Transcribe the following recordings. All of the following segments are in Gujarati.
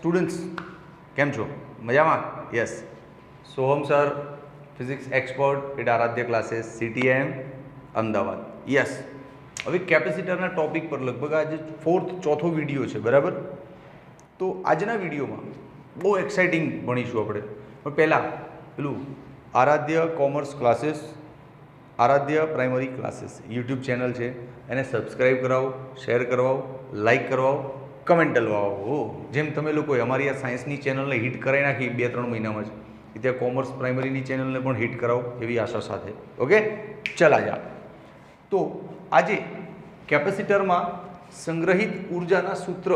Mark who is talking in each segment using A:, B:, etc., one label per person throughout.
A: સ્ટુડન્ટ્સ કેમ છો? મજામાં? Yes. Soham sir, physics expert at Aaradhya classes, CTM Ahmedabad. Yes. હવે કેપેસિટરના ટોપિક પર લગભગ આજે ચોથો વિડીયો છે, બરાબર? તો આજના વિડીયોમાં બહુ એક્સાઇટિંગ ભણીશું આપણે. પણ પહેલાં પેલું Aaradhya commerce classes, Aaradhya primary classes YouTube channel છે, એને સબસ્ક્રાઈબ કરાવો, શેર કરાવો, લાઇક કરાવો, કમેન્ટ ડલવાવો. જેમ તમે લોકોએ અમારી આ સાયન્સની ચેનલને હિટ કરાવી નાખી 2-3 મહિનામાં જ, ત્યાં કોમર્સ પ્રાઇમરીની ચેનલને પણ હિટ કરાવો એવી આશા સાથે. ઓકે, ચલા જા. તો આજે કેપેસિટરમાં સંગ્રહિત ઉર્જાના સૂત્ર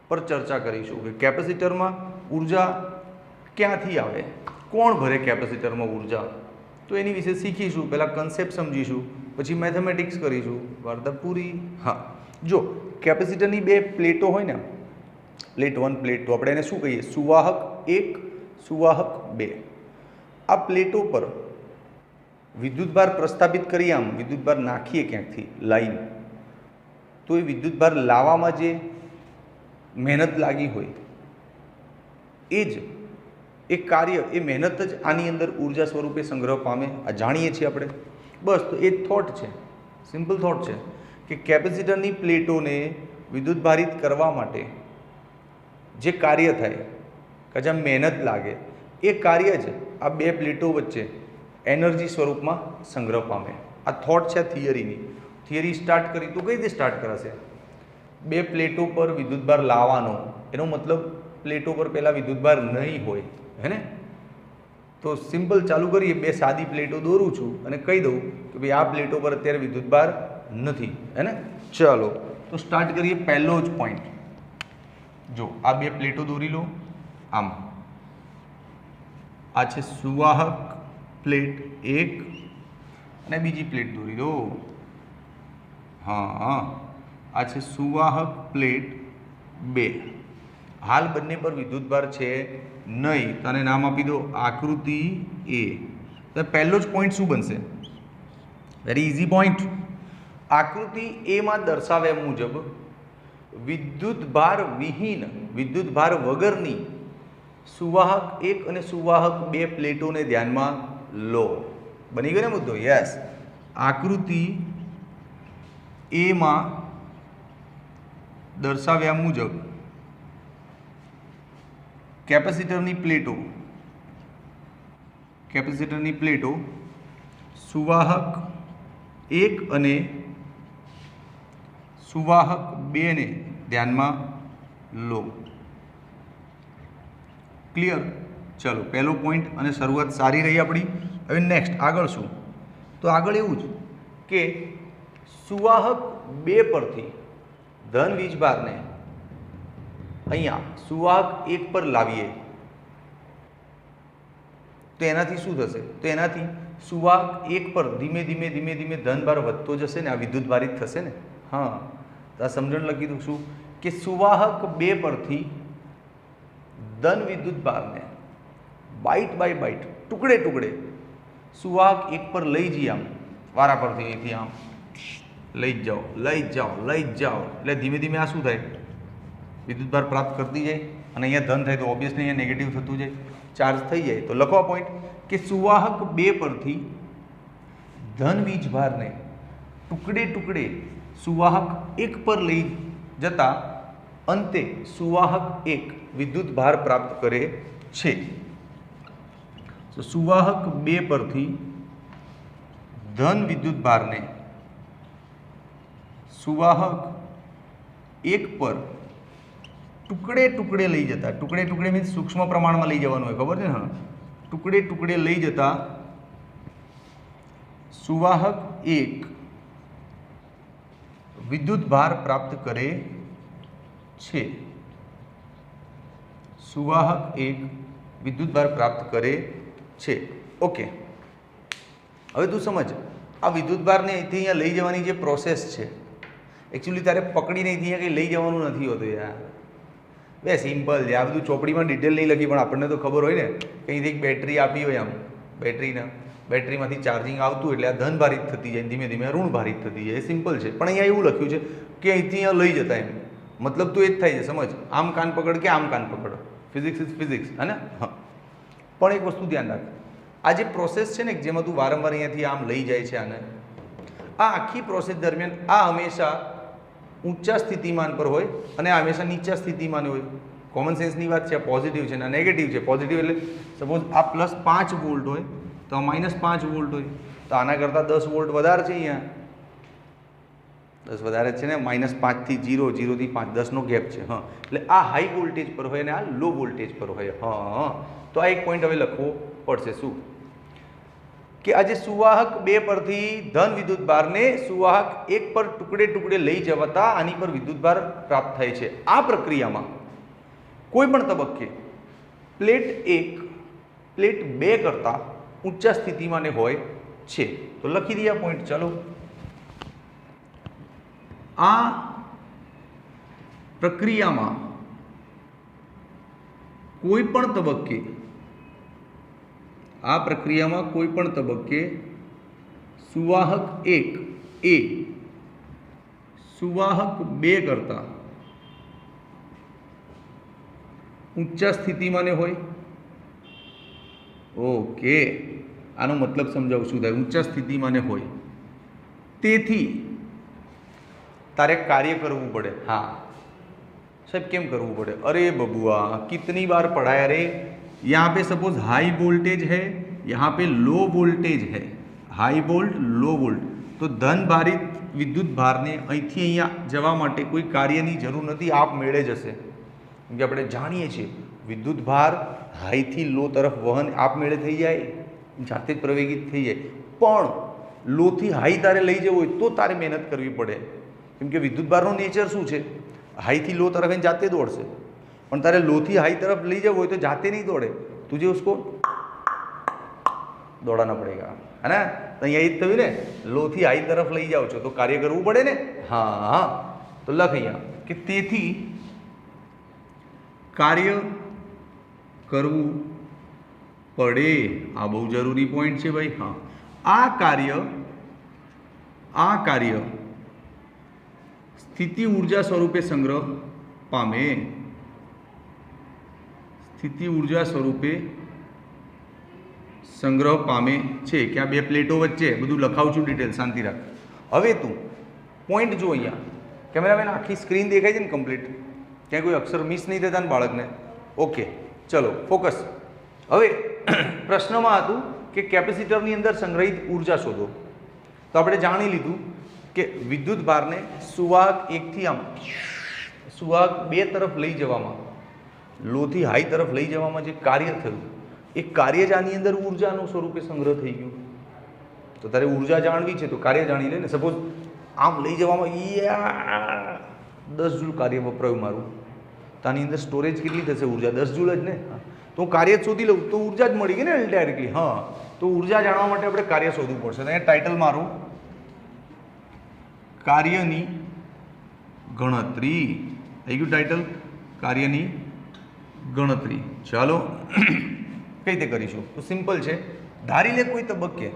A: પર ચર્ચા કરીશું કે કેપેસિટરમાં ઉર્જા ક્યાંથી આવે, કોણ ભરે કેપેસિટરમાં ઉર્જા, તો એની વિશે શીખીશું. પહેલાં કન્સેપ્ટ સમજીશું, પછી મેથેમેટિક્સ કરીશું. વાર્તા પૂરી? હા. જો કેપેસિટરની બે પ્લેટો હોય ને, પ્લેટ 1 પ્લેટ 2, આપણે એને શું કહીએ? સુવાહક 1, સુવાહક 2. આ પ્લેટો પર વિદ્યુતભાર પ્રસ્થાપિત કરીએ, આમ વિદ્યુતભાર નાખીએ ક્યાંકથી લાઈન, તો એ વિદ્યુતભાર લાવવામાં જે મહેનત લાગી હોય એ જ એ કાર્ય, એ મહેનત જ આની અંદર ઉર્જા સ્વરૂપે સંગ્રહ પામે. આ જાણીએ છીએ આપણે. બસ, તો એ થોટ છે, સિમ્પલ થોટ છે કે કેપેસિટરની પ્લેટોને વિદ્યુતભારિત કરવા માટે જે કાર્ય થાય, કે જ્યાં મહેનત લાગે, એ કાર્ય જ આ બે પ્લેટો વચ્ચે એનર્જી સ્વરૂપમાં સંગ્રહ પામે. આ થોટ છે થિયરીની. થિયરી સ્ટાર્ટ કરી તો કઈ રીતે સ્ટાર્ટ કરાશે? બે પ્લેટો પર વિદ્યુતભાર લાવવાનો, એનો મતલબ પ્લેટો પર પહેલાં વિદ્યુતભાર નહીં હોય, હે ને? તો સિમ્પલ ચાલુ કરીએ. બે સાદી પ્લેટો દોરું છું અને કહી દઉં કે ભાઈ આ પ્લેટો પર અત્યારે વિદ્યુતભાર નથી, હે ને? ચલો, તો સ્ટાર્ટ કરીએ. પહેલો જ પોઈન્ટ જો, આ બે પ્લેટો દોરી લો. આમ આ છે સુવાહક પ્લેટ 1 અને બીજી પ્લેટ દોરી દો. હા, આ છે સુવાહક પ્લેટ 2. હાલ બંને પર વિદ્યુતભાર છે નહીં, તો આને નામ આપી દો આકૃતિ A. તો પહેલો જ પોઈન્ટ શું બનશે? Very easy point. આકૃતિ A માં દર્શાવ્યા મુજબ વિદ્યુતભાર વિહીન, વિદ્યુતભાર વગરની સુવાહક 1 અને સુવાહક 2 પ્લેટોને ધ્યાનમાં લો. બની ગયો ને મુદ્દો? યસ. આકૃતિ A માં દર્શાવ્યા મુજબ કેપેસિટરની પ્લેટો સુવાહક 1 અને સુવાહક 2 ને ધ્યાનમાં લો. ક્લિયર? ચલો, પહેલો પોઈન્ટ અને શરૂઆત સારી રહી આપણી. હવે નેક્સ્ટ આગળ શું? તો આગળ એવું જ કે સુવાહક 2 પરથી ધન વીજભારને અહીંયા સુવાહક 1 પર લાવીએ તો એનાથી શું થશે? તો એનાથી સુવાહક 1 પર ધીમે ધીમે ધનભાર વધતો જશે ને, આ વિદ્યુતભારિત થશે ને. હા, તો આ સમજણ લખી દઉં છું કે સુવાહક 2 પરથી ધન વિદ્યુતભારને બાઇટ બાય બાઇટ, ટુકડે ટુકડે સુવાહક 1 પર લઈ જઈએ. આમ વારા પરથી અહીંથી આમ લઈ જ જાઓ. એટલે ધીમે ધીમે આ શું થાય? વિદ્યુતભાર પ્રાપ્ત કરતી જાય. અને અહીંયા ધન થાય તો ઓબ્વિયસલી અહીંયા નેગેટિવ થતું જાય, ચાર્જ થઈ જાય. તો લખવા પોઈન્ટ કે સુવાહક 2 પરથી ધન વીજભારને ટુકડે ટુકડે સુવાહક 1 પર લઈ જતા અંતે સુવાહક 1 વિદ્યુતભાર પ્રાપ્ત કરે છે. તો સુવાહક 2 પરથી ધન વિદ્યુતભારને સુવાહક 1 પર ટુકડે ટુકડે લઈ જતા, ટુકડે ટુકડે મીન્સ સૂક્ષ્મ પ્રમાણમાં લઈ જવાનું હોય, ખબર છે ને? હા, ટુકડે ટુકડે લઈ જતા સુવાહક 1 વિદ્યુતભાર પ્રાપ્ત કરે છે. સુવાહક 1 વિદ્યુતભાર પ્રાપ્ત કરે છે. ઓકે, હવે તું સમજ, આ વિદ્યુતભારને અહીંથી અહીંયા લઈ જવાની જે પ્રોસેસ છે, એકચ્યુઅલી તારે પકડીને અહીંથી અહીંયા કંઈ લઈ જવાનું નથી હોતું યાર. બે સિમ્પલ છે. આ બધું ચોપડીમાં ડિટેલ નહીં લખી, પણ આપણને તો ખબર હોય ને કે અહીંથી એક બેટરી આપી હોય, આમ બેટરીમાંથી ચાર્જિંગ આવતું એટલે આ ધન ભારિત થતી જાય, ધીમે ધીમે ઋણ ભારિત થતી જાય. સિમ્પલ છે. પણ અહીંયા એવું લખ્યું છે કે અહીંથી અહીંયા લઈ જતા એમ. मतलब तो એ જ થાય છે, સમજ, આમ કાન પકડ કે આમ કાન પકડ, ફિઝિક્સ ઇઝ ફિઝિક્સ, હે ને? હા. પણ એક વસ્તુ ધ્યાન રાખ, આ જે પ્રોસેસ છે ને જેમાં તું વારંવાર અહીંયાથી આમ લઈ જાય છે આને, આ આખી પ્રોસેસ દરમિયાન આ હંમેશા ઊંચા સ્થિતિમાન પર હોય અને આ હંમેશા નીચા સ્થિતિમાન હોય. કોમન સેન્સની વાત છે. આ પોઝિટિવ છે ને નેગેટિવ છે. પોઝિટિવ એટલે સપોઝ આ +5 વોલ્ટ હોય તો આ -5 વોલ્ટ હોય, તો આના કરતાં 10 વોલ્ટ વધારે છે. અહીંયા 10 વધારે છે ને, -5 થી 0, 0 થી 5, 10નો ગેપ છે. હા, એટલે આ હાઈ વોલ્ટેજ પર હોય અને આ લો વોલ્ટેજ પર હોય. હા, તો આ એક પોઈન્ટ હવે લખવો પડશે. શું કે આજે સુવાહક 2 પરથી ધન વિદ્યુતભારને સુવાહક 1 પર ટુકડે ટુકડે લઈ જવાતા આની પર વિદ્યુતભાર પ્રાપ્ત થાય છે. આ પ્રક્રિયામાં કોઈ પણ તબક્કે પ્લેટ 1 પ્લેટ 2 કરતાં ઊંચા સ્થિતિમાં હોય છે. તો લખી દઈએ આ પોઈન્ટ. ચાલો, આ પ્રક્રિયામાં કોઈ પણ તબક્કે સુવાહક 1 એ સુવાહક 2 કરતાં ઊંચા સ્થિતિમાં હોય. ઓકે, આનો મતલબ સમજાવું શું થાય. ઊંચા સ્થિતિમાં હોય તેથી तारे कार्य करवू पड़े. हाँ साहब, केम करवू पड़े? अरे बबुआ, कितनी बार पढ़ाया रे. यहाँ पे सपोज हाई वोल्टेज है, यहाँ पे लो वोल्टेज है, हाई वोल्ट लो वोल्ट, तो धन भारित विद्युत भार ने અહીંથી અહીંયા જવા માટે કોઈ કાર્યની જરૂર નથી, આપ મેળે જશે. કેમ કે આપણે જાણીએ છીએ વિદ્યુત ભાર હાઈથી લો તરફ વહન આપમેળે થઈ જાય, જાતે જ પ્રવેગિત થઈ જાય. પણ લોથી હાઈ તારે લઈ જવું હોય તો તારે મહેનત કરવી પડે. કેમ કે વિદ્યુતભારનો નેચર શું છે? हाई थी लो तरफ है जाते दौड़ से. पर तारे लो थी हाई तरफ ले जाओ तो जाते नहीं दौड़े, तुझे उसको दौड़ाना पड़ेगा, है ना? तो यही तो ने लो थी हाई तरफ लई जाओ छो तो कार्य करवू पड़े ने. हाँ हाँ, तो लख अहींया कि तेथी कार्य करवू पड़े. आ बहु जरूरी पॉइंट है भाई. हाँ, आ कार्य स्थिति ऊर्जा स्वरूपे संग्रह पामे. स्थिति ऊर्जा स्वरूपे संग्रह पामे छे. क्या बे प्लेटो वच्चे बधुं लखावुं छुं डिटेल, शांति राख. हवे तू पॉइंट जो अहींया कैमरामेन आखी स्क्रीन देखाय छे ने कम्प्लीट, क्या कोई अक्षर मिस नहीं थता ने बाळकने? ओके, चलो फोकस. हवे प्रश्नमां हतुं के केपेसिटरनी अंदर संग्रहित ऊर्जा शोधो. तो आपणे जाणी लीधुं कि विद्युत भार ने सुवाहक 1 थी आम सुवाहक 2 तरफ लई जवामां, लो थी हाई तरफ लई जवामां जे कार्य थयुं ए कार्य ज आनी अंदर ऊर्जानुं स्वरूपे संग्रह थई गयुं. तो तारे ऊर्जा जाणवी छे तो कार्य जाणी ले ने. सपोज आम लई जवामां 10 जूल कार्य वपरायुं मारुं, तो आनी अंदर स्टोरेज केटली थशे? ऊर्जा 10 जूल ज ने. तो कार्य शोधी लઉં तो ऊर्जा ज मळी गई ने डायरेक्टली. हाँ, तो ऊर्जा जाणवा माटे आपणे कार्य शोधवुं पड़शे. तो अहींया टाइटल मारुं कार्यनी गणतरी. आई गयुं टाइटल, कार्यनी गणतरी. चलो कई रीते करीशुं? तो सिंपल है. धारी ले कोई तबक्के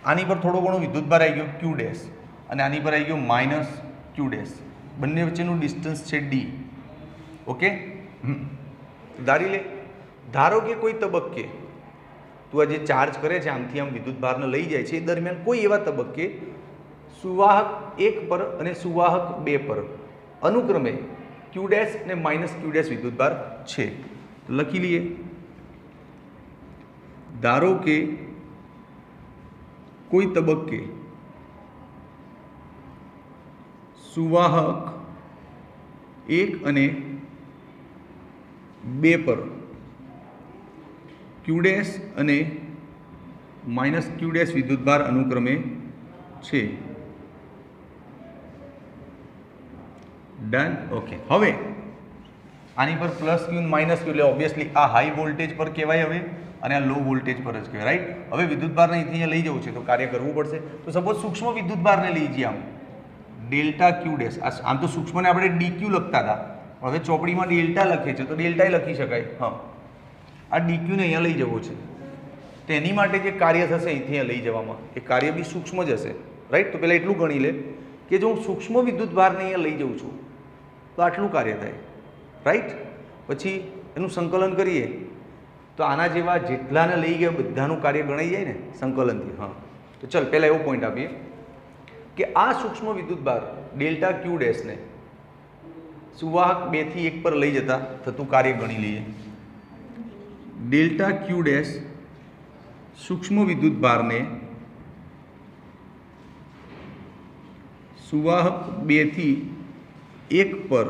A: आनी पर थोड़ो घणो विद्युतभार आई गयो Q डैश अने आनी पर आई गयो -Q डैश. बंने वच्चेनुं डिस्टन्स छे D. ओके, धारी ले. धारो के कोई तबक्के तू आज चार्ज करे छे, आमथी आम विद्युतभारने लई जाय छे, दरमियान कोई एवा तबक्के सुवाहक 1 पर अने सुवाहक 2 पर अनुक्रमे Q डैश ने -Q डैश विद्युतभार छे. तो लखी लीए. धारो के कोई तबक्के सुवाहक 1 अने 2 पर Q डैश अने -Q डैश विद्युतभार अनुक्रमे छे. डन. ओके, हवे आनी पर +Q -Q એટલે ઓબ્વિયસલી આ હાઈ વોલ્ટેજ પર કહેવાય હવે અને આ લો વોલ્ટેજ પર જ કહેવાય, રાઈટ? હવે વિદ્યુતભારને અહીંથી અહીંયા લઈ જવું છે તો કાર્ય કરવું પડશે. તો સપોઝ સૂક્ષ્મ વિદ્યુતભારને લઈ જઈએ આમ ડેલ્ટા Q ડેશ. આમ તો સૂક્ષ્મને આપણે DQ લખતા હતા, હવે ચોપડીમાં ડેલ્ટા લખે છે તો ડેલ્ટા લખી શકાય. હા, આ DQ ને અહીંયા લઈ જવો છે, તેની માટે જે કાર્ય થશે અહીંથી અહીંયા લઈ જવામાં એ કાર્ય બી સૂક્ષ્મ જ હશે, રાઈટ? તો પહેલાં એટલું ગણી લે કે જો હું સૂક્ષ્મ વિદ્યુતભારને અહીંયા લઈ જઉં છું તો આટલું કાર્ય થાય, રાઈટ. પછી એનું સંકલન કરીએ તો આના જેવા જેટલાને લઈ ગયા બધાનું કાર્ય ગણાઈ જાય ને સંકલનથી. હા, તો ચલ પહેલાં એવો પોઈન્ટ આપીએ કે આ સૂક્ષ્મ વિદ્યુતભાર ડેલ્ટા ક્યુ ડેશને સુવાહક 2 થી 1 પર લઈ જતા થતું કાર્ય ગણી લઈએ. ડેલ્ટા ક્યુ ડેશ સૂક્ષ્મ વિદ્યુતભારને સુવાહક 2 થી 1 પર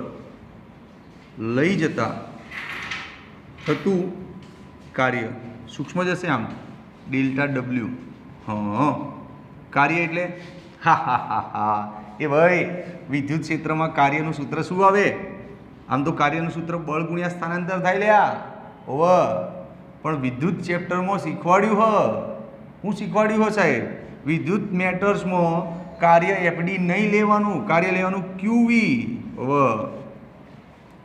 A: લઈ જતા થતું કાર્ય સૂક્ષ્મ જશે આમ ડેલ્ટા ડબલ્યુ. હા, કાર્ય એટલે હા હા હા હા એ ભાઈ વિદ્યુત ક્ષેત્રમાં કાર્યનું સૂત્ર શું આવે? આમ તો કાર્યનું સૂત્ર બળ ગુણ્યા સ્થાનાંતર થાય લ્યા. ઓવર પણ વિદ્યુત ચેપ્ટરમાં શીખવાડ્યું હું શીખવાડ્યું સાહેબ? વિદ્યુત મેટર્સમાં કાર્ય એફડી નહીં લેવાનું, કાર્ય લેવાનું ક્યુવી. ઓવર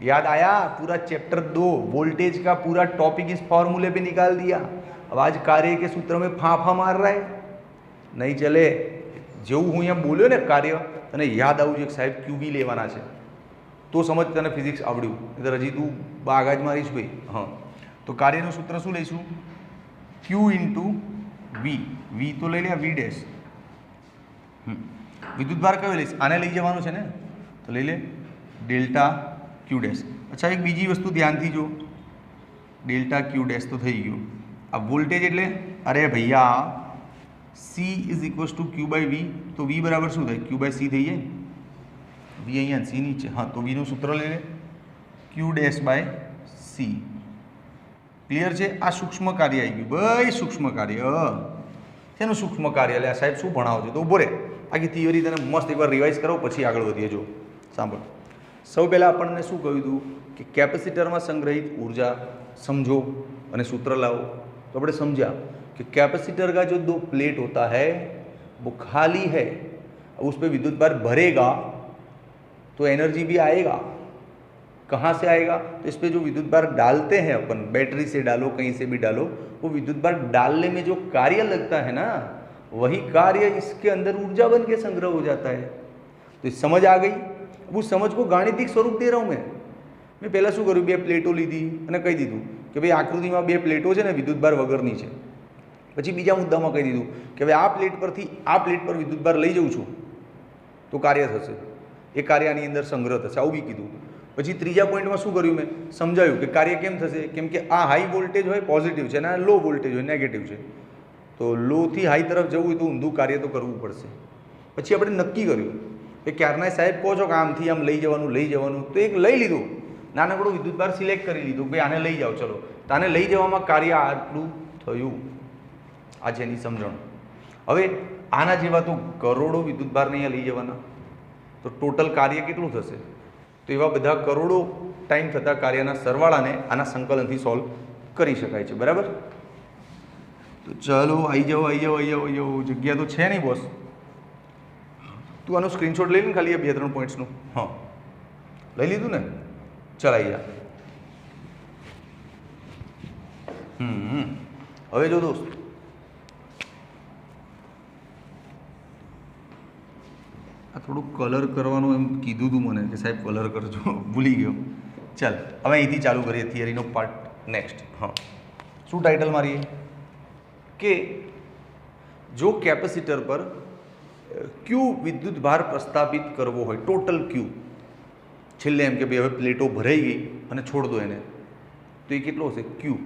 A: याद आया? पूरा चैप्टर 2 वोल्टेज का पूरा टॉपिक इस फॉर्मूले पे निकाल दिया. अब आज कार्य के सूत्र में फांफा मार रहा है, नहीं चले. જેવું હું અહીંયા બોલ્યો ને કાર્ય, તને યાદ આવવું જોઈએ કે સાહેબ ક્યુવી લેવાના છે તો સમજ તને ફિઝિક્સ આવડ્યું, એટલે હજી તું બાગા જ મારીશ ભાઈ. હા, તો કાર્યનું સૂત્ર શું લઈશું? ક્યુ ઇન્ટુ વી. વી તો લઈ લે વી ડેશ. વિદ્યુતભાર કયો લઈશ? આને લઈ જવાનું છે ને, તો લઈ લે ડેલ્ટા ક્યુ ડેશ. અચ્છા, એક બીજી વસ્તુ ધ્યાનથી જો, ડેલ્ટા ક્યુ ડેશ તો થઈ ગયું. આ વોલ્ટેજ એટલે અરે ભૈયા C is equals to Q by V, તો વી બરાબર શું થાય? ક્યુ બાય સી થઈ જાય. વી અહીંયા સી નીચે, હા તો વીનું સૂત્ર લઈ લે Q dash by C. Clear છે? આ સૂક્ષ્મ કાર્ય આવી ગયું ભાઈ, સૂક્ષ્મ કાર્ય. શેનું સૂક્ષ્મ કાર્ય? એટલે સાહેબ શું ભણાવો છો? તો ઉભો રે, આખી થિયરી તને મસ્ત એકવાર રિવાઇઝ કરો પછી આગળ વધીએ. જો સાંભળ, સૌ પહેલાં આપણને શું કહ્યું હતું કે કેપેસિટરમાં સંગ્રહિત ऊर्जा समझो અને सूत्र लाओ. तो આપણે समझा कि कैपेसिटर का जो 2 प्लेट होता है वो खाली है, उस पर विद्युत भार भरेगा तो एनर्जी भी आएगा. कहाँ से आएगा? तो इस पर जो विद्युत भार डालते हैं अपन, बैटरी से डालो कहीं से भी डालो, वो विद्युत भार डालने में जो कार्य लगता है ना, वही कार्य इसके अंदर ऊर्जा बन के संग्रह हो जाता है. तो समझ आ गई? वो समझ को गाणितिक स्वरूप दे रहा हूँ मैं પહેલાં શું કર્યું? 2 પ્લેટો લીધી અને કહી દીધું કે ભાઈ આકૃતિમાં 2 પ્લેટો છે ને વિદ્યુતભાર વગરની છે. પછી બીજા મુદ્દામાં કહી દીધું કે ભાઈ આ પ્લેટ પરથી આ પ્લેટ પર વિદ્યુતભાર લઈ જઉં છું તો કાર્ય થશે, એ કાર્યની અંદર સંગ્રહ થશે, આવું બી કીધું. પછી ત્રીજા પોઈન્ટમાં શું કર્યું? મેં સમજાવ્યું કે કાર્ય કેમ થશે, કેમ કે આ હાઈ વોલ્ટેજ હોય પોઝિટિવ છે અને આ લો વોલ્ટેજ હોય નેગેટિવ છે. તો લોથી હાઈ તરફ જવું હોય તો ઊંધું કાર્ય તો કરવું પડશે. પછી આપણે નક્કી કર્યું કે ક્યારના સાહેબ કહો છો કે આમથી આમ લઈ જવાનું, તો એક લઈ લીધું, નાનકડો વિદ્યુતભાર સિલેક્ટ કરી લીધું, ભાઈ આને લઈ જાઓ, ચલો. તો આને લઈ જવામાં કાર્ય આટલું થયું. આ છે એની સમજણ. હવે આના જેવા તો કરોડો વિદ્યુતભારને અહીંયા લઈ જવાના, તો ટોટલ કાર્ય કેટલું થશે? તો એવા બધા કરોડો ટાઈમ થતા કાર્યના સરવાળાને આના સંકલનથી સોલ્વ કરી શકાય છે. બરાબર? તો ચલો આવી જાઓ. જગ્યા તો છે નહીં બોસ. તું આનું સ્ક્રીનશોટ લઈ લે ને ખાલી આ 2-3 પોઈન્ટ્સનું. હા, લઈ લીધું ને? ચાલ આવી જા. હવે જો દોસ્ત, આ થોડું કલર કરવાનું એમ કીધું હતું મને કે સાહેબ કલર કરજો, ભૂલી ગયો. ચાલ હવે અહીંથી ચાલુ કરીએ થિયરીનો પાર્ટ નેક્સ્ટ. હા, શું ટાઇટલ મારીએ? કે જો કેપેસિટર પર ક્યુ વિદ્યુત ભાર પ્રસ્થાપિત કરવો હોય, ટોટલ ક્યુ, છેલ્લે એમ કે ભાઈ હવે પ્લેટો ભરાઈ ગઈ અને છોડ દો એને, તો એ કેટલો હશે? ક્યુ.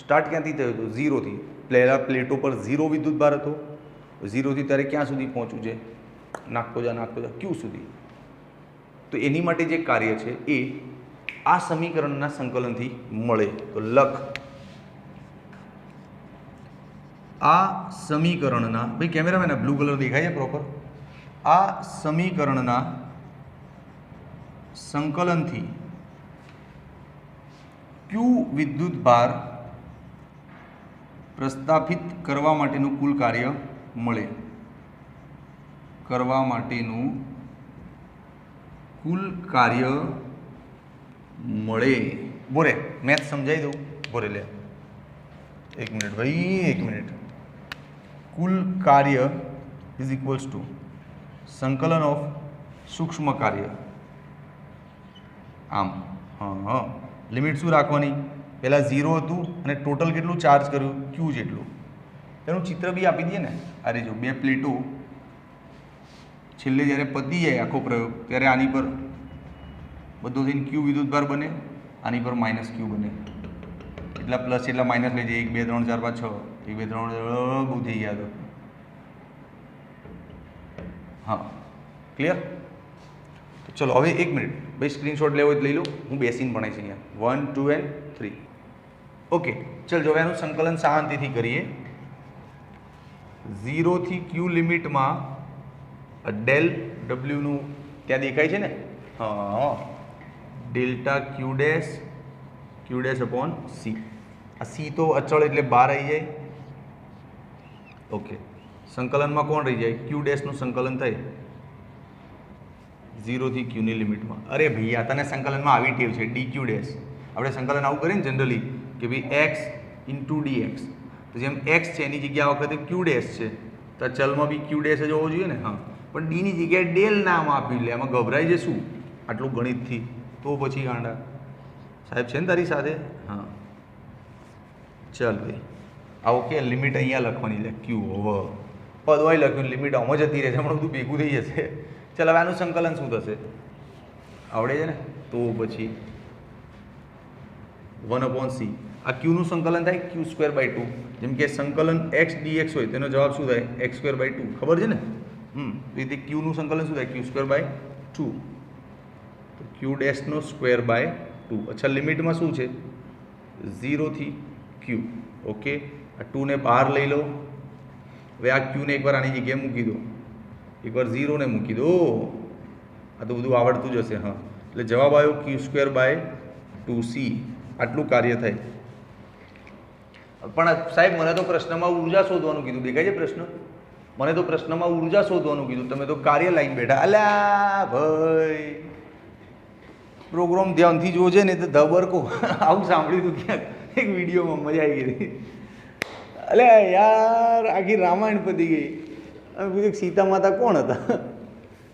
A: સ્ટાર્ટ ક્યાંથી થયો હતો? 0થી. પહેલાં પ્લેટો પર 0 વિદ્યુત ભાર હતો, 0થી તારે ક્યાં સુધી પહોંચવું છે? નાખતો જા ક્યુ સુધી. તો એની માટે જે કાર્ય છે એ આ સમીકરણના સંકલનથી મળે. તો લખ આ સમીકરણના, ભાઈ કેમેરામેન બ્લુ કલર દેખાય છે પ્રોપર? આ સમીકરણના સંકલનથી ક્યુ વિદ્યુત ભાર પ્રસ્થાપિત કરવા માટેનું કુલ કાર્ય મળે. કરવા માટેનું કુલ કાર્ય મળે. બોરે મેથ સમજાવી દઉં? બોરે લે 1 મિનિટ ભાઈ, 1 મિનિટ. કુલ કાર્ય ઇઝ ઇક્વલ્સ ટુ સંકલન ઓફ સૂક્ષ્મ કાર્ય આમ હા લિમિટ શું રાખવાની? પહેલાં 0 હતું અને ટોટલ કેટલું ચાર્જ કર્યું? ક્યુ જેટલું. એનું ચિત્ર બી આપી દઈએ ને. અરે જો બે પ્લેટો છેલ્લે જ્યારે પતી જાય આખો પ્રયોગ ત્યારે આની પર બધું થઈને ક્યુ વિદ્યુતભાર બને, આની પર માઇનસ ક્યુ બને. એટલા પ્લસ એટલા માઇનસ લઈ જાય. 1 2 3 4 5 6 1 2 3 બહુ થઈ ગયા તો હા ક્લિયર. તો ચલો હવે 1 મિનિટ ભાઈ, સ્ક્રીનશોટ લેવો હોય તો લઈ લો. હું બેસીને ભણાઈશ અહીંયા 1 2 and 3. ઓકે ચલ જો એનું સંકલન શાંતિથી કરીએ. 0 થી ક્યુ લિમિટમાં ડેલ ડબલ્યુનું ત્યાં દેખાય છે ને? હા ડેલ્ટા ક્યુ ડેશ અપોન સી. આ સી તો અચળ એટલે બહાર આવી જાય. ઓકે સંકલનમાં કોણ રહી જાય? ક્યુ ડેશનું સંકલન થાય 0 થી ક્યુની લિમિટમાં. અરે ભૈયા તને સંકલનમાં આવી ટેવ છે ડી ક્યુ ડેશ. આપણે સંકલન આવું કરીએ ને જનરલી કે ભાઈ એક્સ ઇન્ટુ ડીએક્સ, તો જેમ એક્સ છે એની જગ્યા વખતે ક્યુ ડેશ છે તો ચલમાં બી ક્યુ ડેશ જ હોવો જોઈએ ને. હા પણ ડીની જગ્યાએ ડેલ નામ આપ્યું એટલે એમાં ગભરાય છે શું આટલું ગણિતથી? તો પછી ગાંડા સાહેબ છે ને તારી સાથે? હા ચાલ ભાઈ આ ઓકે. લિમિટ અહીંયા લખવાની લે ક્યુ ઓવર પદવાય લખ્યું, લિમિટ આમાં જતી રહેશે, હમણાં બધું ભેગું થઈ જશે. ચાલ હવે આનું સંકલન શું થશે? આવડે છે ને? તો પછી 1/c. આ ક્યુનું સંકલન થાય q²/2. જેમ કે સંકલન x dx હોય તેનો જવાબ શું થાય? x²/2. ખબર છે ને? રીતે ક્યુનું સંકલન શું થાય? q²/2. તો ક્યુ ડેશનો ²/2. અચ્છા લિમિટમાં શું છે? 0 થી ક્યુ. ઓકે આ 2 ને બહાર લઈ લો. હવે આ ક્યુને એકવાર આની જગ્યાએ મૂકી દો, એકવાર 0 ને મૂકી દો. આ તો બધું આવડતું જ હશે. હા એટલે જવાબ આવ્યો q²/2c. આટલું કાર્ય થાય. પણ સાહેબ મને તો પ્રશ્નમાં ઉર્જા શોધવાનું કીધું. દેખાય છે પ્રશ્ન? મને તો પ્રશ્નમાં ઉર્જા શોધવાનું કીધું, તમે તો કાર્ય લાઈન બેઠા. અલ્યા ભાઈ પ્રોગ્રામ ધ્યાનથી જોજે ને તો ધબરકો. આવું સાંભળ્યું હતું ક્યાંક એક વિડીયોમાં, મજા આવી ગઈ. અલે યાર આખી રામાયણ પતી ગઈ. અમે પૂછ્યું સીતા માતા કોણ હતા?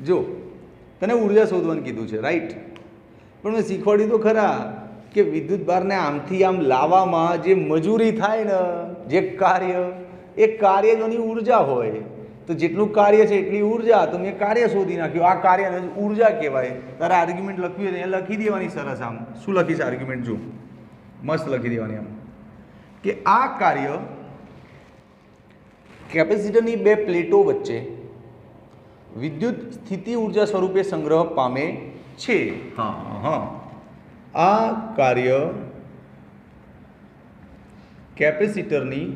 A: જો તને ઉર્જા શોધવાનું કીધું છે રાઈટ, પણ મેં શીખવાડ્યું તો ખરા કે વિદ્યુત ભારને આમથી આમ લાવવામાં જે મજૂરી થાય ને, જે કાર્ય, એ કાર્ય જોની ઉર્જા હોય. તો જેટલું કાર્ય છે એટલી ઉર્જા. તો મેં કાર્ય શોધી નાખ્યું. આ કાર્ય ઉર્જા કહેવાય. તારે આર્ગ્યુમેન્ટ લખવી હોય તો લખી દેવાની સરસ. આમ શું લખીશ આર્ગ્યુમેન્ટ? જો મસ્ત લખી દેવાની આમ કે આ કાર્ય કેપેસિટરની બે પ્લેટો વચ્ચે વિદ્યુત સ્થિતિ ઉર્જા સ્વરૂપે સંગ્રહ પામે છે. આ કાર્ય કેપેસિટરની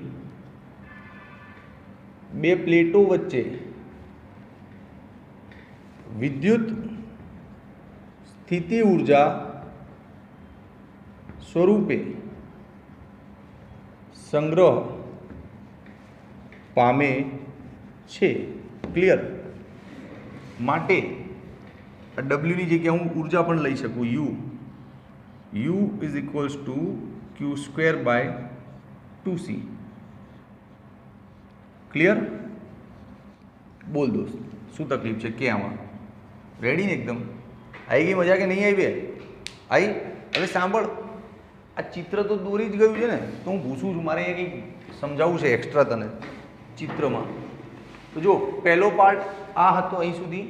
A: બે પ્લેટો વચ્ચે વિદ્યુત સ્થિતિ ઉર્જા સ્વરૂપે સંગ્રહ પામે છે. ક્લિયર? માટે ડબલ્યુની જગ્યાએ હું ઉર્જા પણ લઈ શકું. You is equals two q²/2c. Clear? બોલ દોસ્ત શું તકલીફ છે કે આમાં? રેડી ને એકદમ? આવી ગઈ મજા કે નહીં આવી? આવી? હવે સાંભળ, આ ચિત્ર તો દોરી જ ગયું છે ને, તો હું પૂછું છું, મારે અહીંયા કંઈક સમજાવવું છે એક્સ્ટ્રા તને ચિત્રમાં. તો જો પહેલો પાર્ટ આ હતો અહીં સુધી,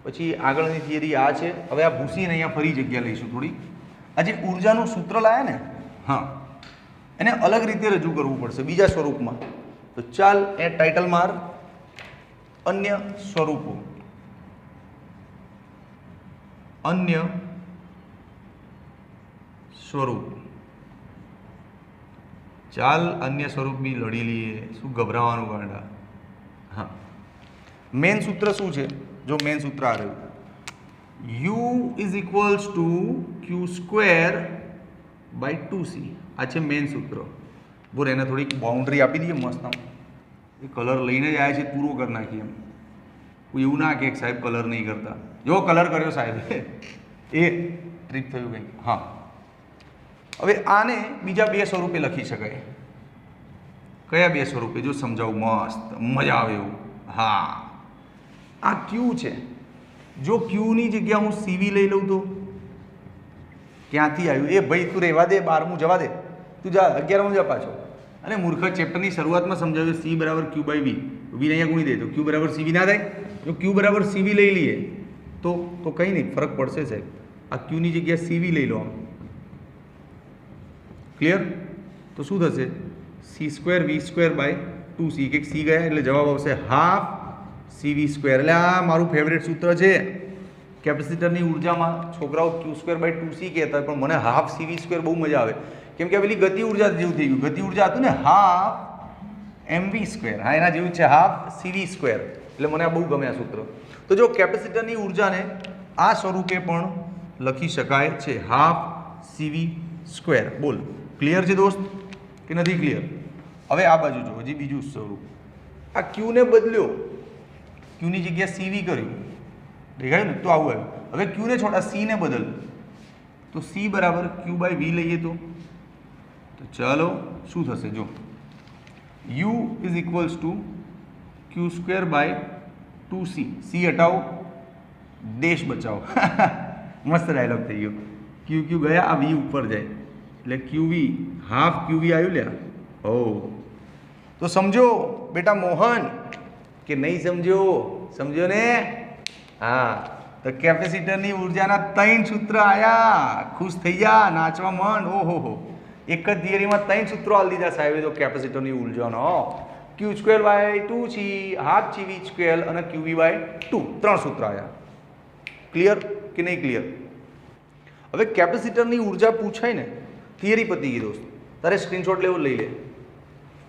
A: પછી આગળની થિયરી આ છે. હવે આ ભૂસીને અહીંયા ફરી જગ્યા લઈશું થોડી. આ જે ઉર્જાનું સૂત્ર લાયા ને, હા એને અલગ રીતે રજૂ કરવું પડશે બીજા સ્વરૂપમાં. તો ચાલ એ ટાઇટલ માર અન્ય સ્વરૂપો. અન્ય સ્વરૂપ. ચાલ અન્ય સ્વરૂપ બી લડી લઈએ. શું ગભરાવાનું ગાંડા? હા મેન સૂત્ર શું છે? જો મેન સૂત્ર આ રહ્યું, u is equals two q²/2c. આ છે મેન સૂત્ર. બોલ એને થોડીક બાઉન્ડ્રી આપી દઈએ મસ્ત. આમ એ કલર લઈને જ આવ્યા છે, પૂરો કરી નાખીએ એમ. કોઈ એવું ના કે સાહેબ કલર નહીં કરતા. જો કલર કર્યો સાહેબ, એ ટ્રીક થયું કંઈક. હા હવે આને બીજા બે સ્વરૂપે લખી શકાય. કયા બે સ્વરૂપે? જો સમજાવું મસ્ત મજા આવે એવું. હા આ ક્યુ છે. જો ક્યુની જગ્યા હું સીવી લઈ લઉં તો ક્યાંથી આવ્યું? એ ભાઈ તું રહેવા દે, 12મું જવા દે, તું જા 11મું જા પાછો. અને મૂર્ખ ચેપ્ટરની શરૂઆતમાં સમજાવ્યું સી બરાબર ક્યુ બાય વી, વીને અહીંયા ગુણી દે તો ક્યુ બરાબર સીવી ના થાય. જો ક્યુ બરાબર સીવી લઈ લઈએ તો કંઈ નહીં, ફરક પડશે સાહેબ. આ ક્યુની જગ્યાએ સીવી લઈ લો, ક્લિયર? તો શું થશે? C square V square by 2c. એક સી ગયા એટલે જવાબ આવશે હાફ સીવી સ્ક્વેર. એટલે આ મારું ફેવરેટ સૂત્ર છે. કેપેસિટરની ઉર્જામાં છોકરાઓ ક્યુ સ્ક્વેર બાય 2c કહેતા હોય, પણ મને હાફ સીવી સ્ક્વેર બહુ મજા આવે, કેમ કે પેલી ગતિ ઉર્જા જેવું થઈ ગયું. ગતિ ઉર્જા હતું ને હાફ mv સ્ક્વેર, હા એના જેવું છે હાફ સીવી સ્ક્વેર. એટલે મને આ બહુ ગમે આ સૂત્ર. તો જો કેપેસિટરની ઉર્જાને આ સ્વરૂપે પણ લખી શકાય છે, હાફ સીવી સ્ક્વેર. બોલ, ક્લિયર છે દોસ્ત કે નથી ક્લિયર? હવે આ બાજુ જો, હજી બીજું સ્વરૂપ. આ ક્યુને બદલ્યો, ક્યુની જગ્યાએ સીવી કર્યું, દેખાયું ને? તો આવું આવ્યું. હવે ક્યુને છોડા સીને બદલ, તો સી બરાબર ક્યુ બાય વી લઈએ તો ચાલો શું થશે? જો u is equals to Q square by 2c. C હટાવો, દેશ બચાવો. મસ્ત ડાયલોગ થઈ ગયો. ક્યુ ક્યુ ગયા, આ વી ઉપર જાય એટલે QV, હાફ QV આવ્યું લ્યા. ઓ તો સમજો બેટા મોહન કે નહીં સમજો? સમજો ને? હા, તો કેપેસિટરની ઉર્જાના 3 સૂત્ર આયા. ખુશ થઈ જા, નાચવા માંડ. ઓહો હો, એક જ થિયરીમાં 3 સૂત્રો આલી દીધા સાહેબે તો કેપેસિટરની ઉર્જાનો. Q square by 2c, half CV square અને QV બાય 2, 3 સૂત્ર આયા. ક્લિયર કે નહીં ક્લિયર? હવે કેપેસિટરની ઉર્જા પૂછાય ને, થિયરી પતી ગઈ દોસ્ત. તારે સ્ક્રીનશોટ લેવો લઈ લે.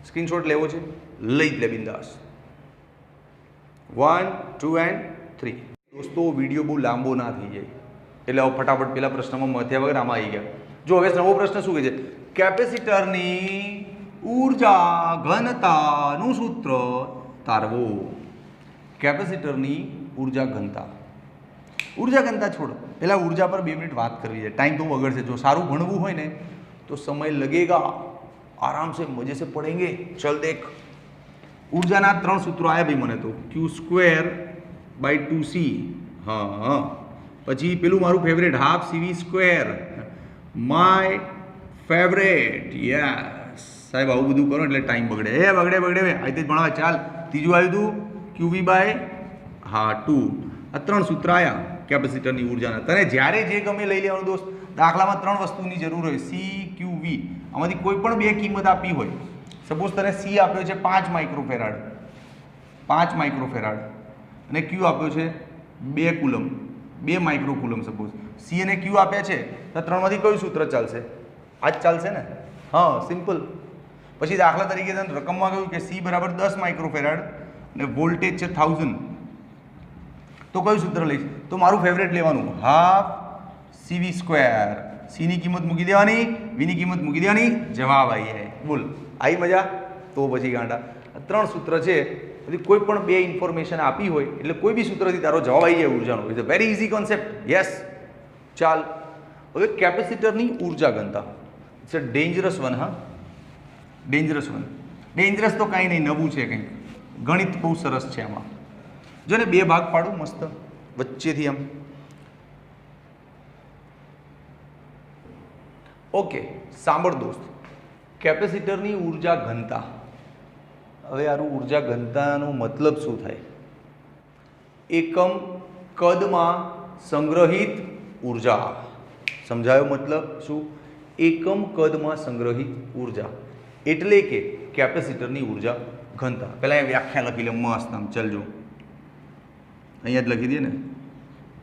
A: સ્ક્રીનશોટ લેવો છે લઈ જ લે બિંદાસ. 1 2 એન્ડ 3. દોસ્તો વિડીયો બહુ લાંબો ના થઈ જાય એટલે હવે ફટાફટ પેલા પ્રશ્નમાં મથ્યા વગર આમાં આવી ગયા. જો હવે નવો પ્રશ્ન શું કહે છે? કેપેસિટરની ઉર્જા ઘનતાનું સૂત્ર તારવો. કેપેસિટરની ઉર્જા ઘનતા. ઉર્જા ઘનતા છોડો, પહેલા ઉર્જા પર 2 મિનિટ વાત કરવી છે. ટાઈમ તો બગડશે. જો સારું ભણવું હોય ને તો સમય लगेगा, आराम से मजे से पढ़ेंगे. चल देख, ઉર્જાના 3 સૂત્રો આવ્યા ભાઈ મને તો. ક્યુ સ્ક્વેર બાય 2c, હા, પછી પેલું મારું favourite half CV square, my favourite. Yes સાહેબ, આવું બધું કરો એટલે ટાઈમ બગડે. બગડે આ રીતે જ ભણાવે. ચાલ, ત્રીજું આવ્યું હતું QV બાય 2. આ 3 સૂત્ર આવ્યા કેપેસિટરની ઉર્જાના. તને જ્યારે જે ગમે લઈ લેવાનું દોસ્ત. દાખલામાં 3 વસ્તુની જરૂર હોય, સી ક્યુ વી. આમાંથી કોઈ પણ 2 કિંમત આપી હોય. સપોઝ તને સી આપ્યો છે 5 માઇક્રોફેરાડ, 5 માઇક્રોફેરાડ, અને ક્યુ આપ્યો છે 2 કુલમ, 2 માઇક્રોકુલમ. સપોઝ સી અને ક્યુ આપ્યા છે તો 3માંથી કયું સૂત્ર ચાલશે? આ જ ચાલશે ને? હા, સિમ્પલ. પછી દાખલા તરીકે તને રકમમાં કહ્યું કે સી બરાબર 10 માઇક્રોફેરાડ અને વોલ્ટેજ છે 1000, તો કયું સૂત્ર લઈશ? તો મારું ફેવરેટ લેવાનું, હાફ સીવી સ્ક્વેર. સીની કિંમત મૂકી દેવાની, વીની કિંમત મૂકી દેવાની, જવાબ આવી જાય. બોલ, આવી મજા? તો પછી ગાંડા 3 સૂત્ર છે. પછી કોઈ પણ 2 ઇન્ફોર્મેશન આપી હોય એટલે કોઈ બી સૂત્રથી તારો જવાબ આવી જાય ઉર્જાનો. It's a very easy concept. Yes, ચાલ. હવે કેપેસિટરની ઉર્જા ઘનતા, ઇટ્સ અ ડેન્જરસ વન. હા, ડેન્જરસ વન. ડેન્જરસ તો કાંઈ નહીં, નવું છે કંઈક. ગણિત બહુ સરસ છે આમાં. જો ને 2 ભાગ પાડું મસ્ત વચ્ચેથી આમ. ઓકે, સાંભળ દોસ્ત, કેપેસિટરની ઉર્જા ઘનતા. હવે આનું ઉર્જા ઘનતાનો મતલબ શું થાય? એકમ કદમાં સંગ્રહિત ઉર્જા. સમજાયો મતલબ શું? એકમ કદમાં સંગ્રહિત ઉર્જા એટલે કે કેપેસિટરની ઉર્જા ઘનતા. પહેલાં એ વ્યાખ્યા લખી લે મસ્ત આમ. ચલજો, અહીંયા જ લખી દઈએ ને.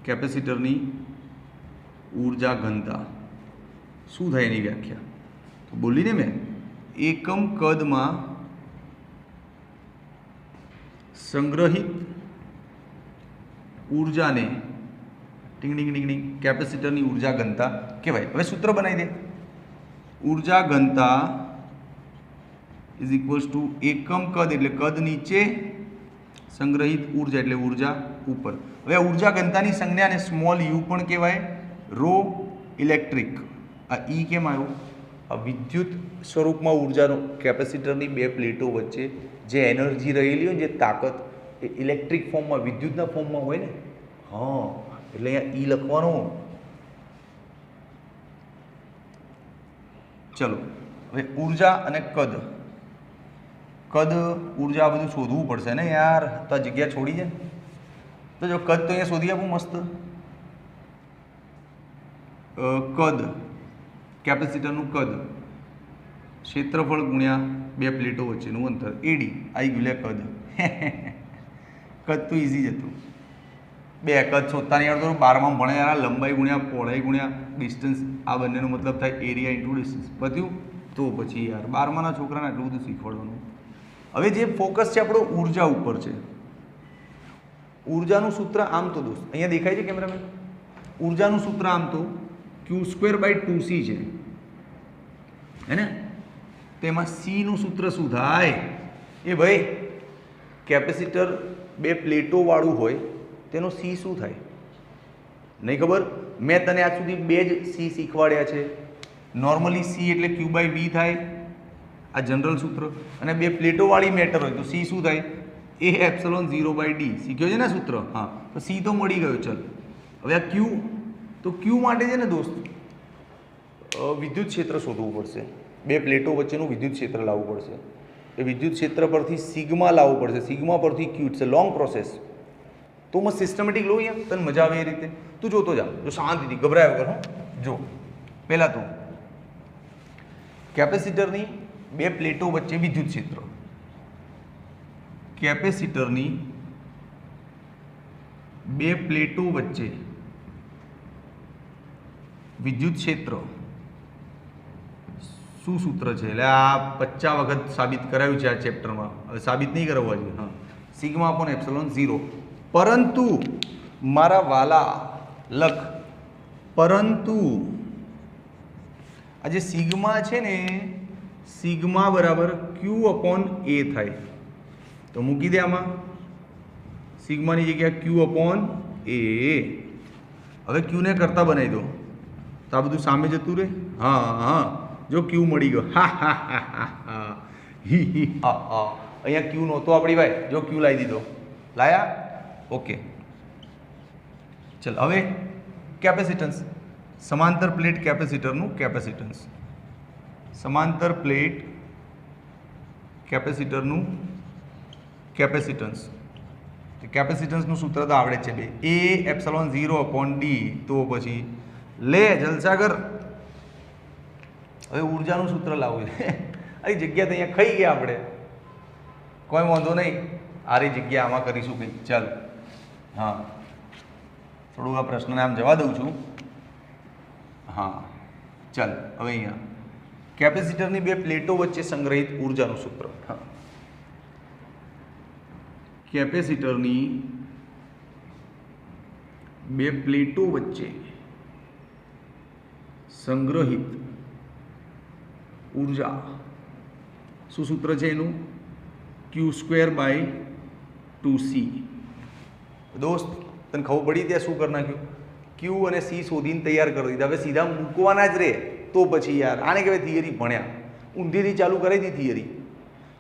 A: કેપેસિટરની ઉર્જા ઘનતા શું થાય એની વ્યાખ્યા તો બોલીને મેં. એકમ કદમાં સંગ્રહિત ઉર્જાને ટીંગ ટીંગ ટીંગ ટીંગ કેપેસિટરની ઉર્જા ઘનતા કહેવાય. હવે સૂત્ર બનાવી દે. ઉર્જા ઘનતા ઇઝ ઇક્વલ્સ ટુ એકમ કદ એટલે કદ નીચે, સંગ્રહિત ઉર્જા એટલે ઉર્જા ઉપર. હવે ઉર્જા ઘનતાની સંજ્ઞાને સ્મોલ યુ પણ કહેવાય. Rho electric. આ ઈ કેમ આવ્યું? આ વિદ્યુત સ્વરૂપમાં ઉર્જાનો કેપેસિટરની 2 પ્લેટો વચ્ચે જે એનર્જી રહેલી હોય, જે તાકાત, એ ઇલેક્ટ્રિક ફોર્મમાં, વિદ્યુતના ફોર્મમાં હોય ને. હા, એટલે અહીંયા ઈ લખવાનો. ચલો હવે ઉર્જા અને કદ, ઉર્જા બધું શોધવું પડશે ને યાર, તો આ જગ્યા છોડી જાય. તો જો કદ તો અહીંયા શોધી આપું મસ્ત. કદ, કેપેસિટરનું કદ ક્ષેત્રફળ ગુણ્યા બે પ્લેટો વચ્ચેનું અંતર એડી આવી ગયું. લે કદ કદ તો ઇઝી જ હતું. બે કદ શોધતા નહીં આવડતું, 12માં ભણે યાર. લંબાઈ ગુણ્યા પહોળાઈ ગુણ્યા ડિસ્ટન્સ, આ બંનેનો મતલબ થાય એરિયા ઇન્ટુ ડિસ્ટન્સ. પત્યું? તો પછી યાર 12માના છોકરાને એટલું બધું શીખવાડવાનું. હવે જે ફોકસ છે આપણો ઉર્જા ઉપર છે. ઉર્જાનું સૂત્ર આમ તો દોસ્ત અહીંયા દેખાય છે કેમેરામેન, ઉર્જાનું સૂત્ર આમ તો Q²/2C છે, હે ને? તેમાં સીનું સૂત્ર શું થાય? એ ભાઈ કેપેસિટર બે પ્લેટો વાળું હોય તેનો સી શું થાય? નહીં ખબર? મેં તને આજ સુધી બે જ સી શીખવાડ્યા છે. નોર્મલી સી એટલે Q/V થાય, આ જનરલ સૂત્ર. અને બે પ્લેટો વાળી મેટર હોય તો સી શું થાય? A∪0/D. શીખ્યો છે ને સૂત્ર? હા, તો સી તો મળી ગયો. ચલ હવે આ ક્યુ, તો ક્યુ માટે છે ને દોસ્ત વિદ્યુત ક્ષેત્ર શોધવું પડશે. બે પ્લેટો વચ્ચેનું વિદ્યુત ક્ષેત્ર લાવવું પડશે. એ વિદ્યુત ક્ષેત્ર પરથી સિગ્મા લાવવું પડશે, સિગ્મા પરથી Q. It's a long process. તો હું સિસ્ટમેટિક લઉં યાર, તને મજા આવે એ રીતે. તું જોતો જા, જો શાંતિથી ગભરાયા વગર. હો જો પહેલાં તું કેપેસિટરની બે પ્લેટો વચ્ચે વિદ્યુત ક્ષેત્ર, કેપેસિટરની બે પ્લેટો વચ્ચે વિદ્યુત ક્ષેત્ર શું સૂત્ર છે? એટલે આ 50 વખત સાબિત કરાવ્યું છે આ ચેપ્ટરમાં, હવે સાબિત નહીં કરાવવા જોઈએ. હા, σ/ε0. પરંતુ મારા વાલા લખ, પરંતુ આ જે સિગ્મા છે ને, સિગ્મા બરાબર Q/A થાય. તો મૂકી દે આમાં સિગ્માની જગ્યા Q/A. હવે ક્યુને કરતા બનાવી દો તો આ બધું સામે જતું રહે. હા હા, જો ક્યુ મળી ગયો. હા હા હા હા હા, હી હી હા હા. અહીંયા ક્યુ નહોતો આપણી ભાઈ, જો ક્યુ લાવી દીધો. લાયા? ઓકે. ચલ હવે કેપેસિટન્સ, સમાંતર પ્લેટ કેપેસિટરનું કેપેસિટન્સ, સમાંતર પ્લેટ કેપેસિટરનું કેપેસિટન્સ. કેપેસિટન્સનું સૂત્ર તો આવડે છે બે, A∪0/D. તો પછી લે જલસાગર. હવે ઉર્જાનું સૂત્ર લાવવું છે. આ જગ્યા તો અહીંયા ખાઈ ગયા આપણે, કોઈ વાંધો નહીં. આરી જગ્યા આમાં કરીશું કંઈક. ચાલ હા, થોડું આ પ્રશ્નને આમ જવા દઉં છું. હા ચાલ હવે અહીંયા કેપેસિટરની બે પ્લેટો વચ્ચે સંગ્રહિત ઉર્જાનું સૂત્ર. હા, કેપેસિટરની બે પ્લેટો વચ્ચે સંગ્રહિત ઉર્જા શું સૂત્ર છે એનું? Q²/2C. દોસ્ત તને ખબર પડી ત્યાં શું કરી નાખ્યું? ક્યુ અને સી શોધીને તૈયાર કરી દીધા. હવે સીધા મૂકવાના જ રહે. તો પછી યાર આને કહેવાય થિયરી ભણ્યા. ઊંધીથી ચાલુ કરી હતી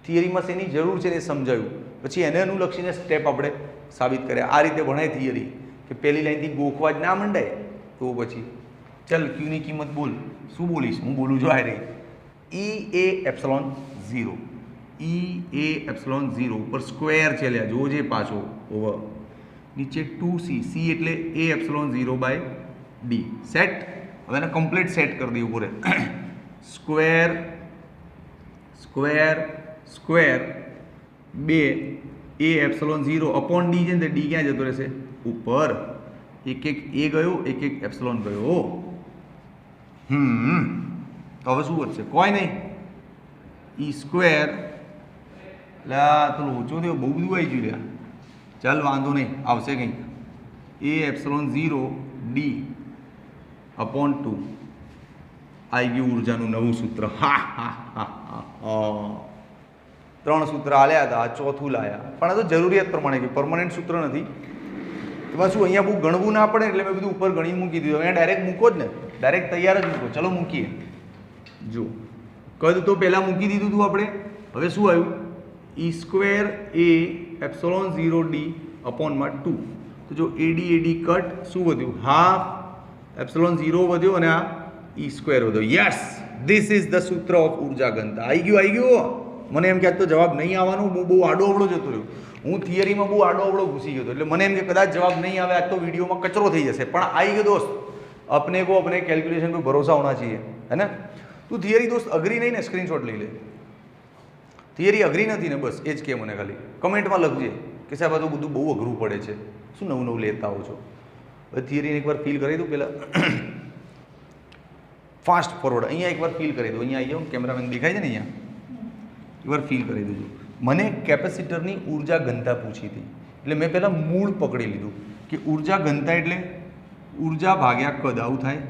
A: થિયરીમાં શેની જરૂર છે ને એ સમજાયું, પછી એને અનુલક્ષીને સ્ટેપ આપણે સાબિત કર્યા. આ રીતે ભણાય થિયરી, કે પહેલી લાઈનથી ગોખવા જ ના મંડાય. તો પછી ચાલ ક્યુની કિંમત બોલ. શું બોલીશ? હું બોલું જો આ રહી E∪0. E∪0 ઉપર સ્ક્વેર છે લ્યા, જોજે પાછો ઓવર. નીચે 2C, C એટલે A∪0/D. સેટ. હવે એને કમ્પ્લીટ સેટ કરી દઈએ ઉપર. સ્ક્વેર સ્ક્વેર સ્ક્વેર 2A∪0/D છે ને, D ક્યાં જતો રહેશે? ઉપર. એક એક A ગયો, એક એક એપ્સિલોન ગયો. તો હવે શું વધશે? કોઈ નહીં. E², લા તો ઓછો થયો, બહુ બધું આવી ગયું લ્યા. ચાલ વાંધો નહીં, આવશે કંઈક. A∪0D/2 આવી ગયું ઉર્જાનું નવું સૂત્ર. હા હા હા હા, 3 સૂત્ર આલ્યા હતા, ચોથું લાયા. પણ આ તો જરૂરિયાત પ્રમાણે કે પરમનન્ટ સૂત્ર નથી. એમાં શું અહીંયા બહુ ગણવું ના પડે, એટલે મેં બધું ઉપર ગણી મૂકી દીધું. અહીંયા ડાયરેક્ટ મૂકો જ ને, ડાયરેક્ટ તૈયાર જ મૂકો. ચલો મૂકીએ. જો કદ તો પહેલાં મૂકી દીધું હતું આપણે. હવે શું આવ્યું? E²A∪0D/2. તો જો AD કટ શું વધ્યું? ½ ε0 વધ્યો અને આ E સ્ક્વેર વધો. યસ, ધીસ ઇઝ ધ સૂત્ર ઓફ ઉર્જા ઘનતા. આવી ગયું. મને એમ કે તો જવાબ નહીં આવવાનો, હું બહુ આડો અવળો જતો રહ્યો. હું થિયરીમાં બહુ આડો અવળો ઘૂસી ગયો હતો, એટલે મને એમ કે કદાચ જવાબ નહીં આવે, આજ તો વિડીયોમાં કચરો થઈ જશે. પણ આવી ગયો દોસ્ત. अपने को अपने कैलकुलेशन पे भरोसा होना चाहिए, है ना. તું થિયરી દોસ્ત અઘરી નહીં ને, સ્ક્રીનશોટ લઈ લે. થિયરી અઘરી નથી ને, બસ એ જ કે મને ખાલી કમેન્ટમાં લખજે કે સાહેબ આ તો બધું બહુ અઘરું પડે છે, શું નવું નવું લેતા હો છો. હવે થિયરીને એકવાર ફીલ કરી દઉં પહેલાં, ફાસ્ટ ફોરવર્ડ અહીંયા એકવાર ફીલ કરી દઉં. અહીંયા આવી જાઉં, કેમેરામેન દેખાય છે ને, અહીંયા એકવાર ફીલ કરી દેજો. મને કેપેસિટરની ઉર્જા ઘનતા પૂછી હતી, એટલે મેં પહેલાં મૂળ પકડી લીધું કે ઉર્જા ઘનતા એટલે ઉર્જા ભાગ્યા કદ. આવું થાય.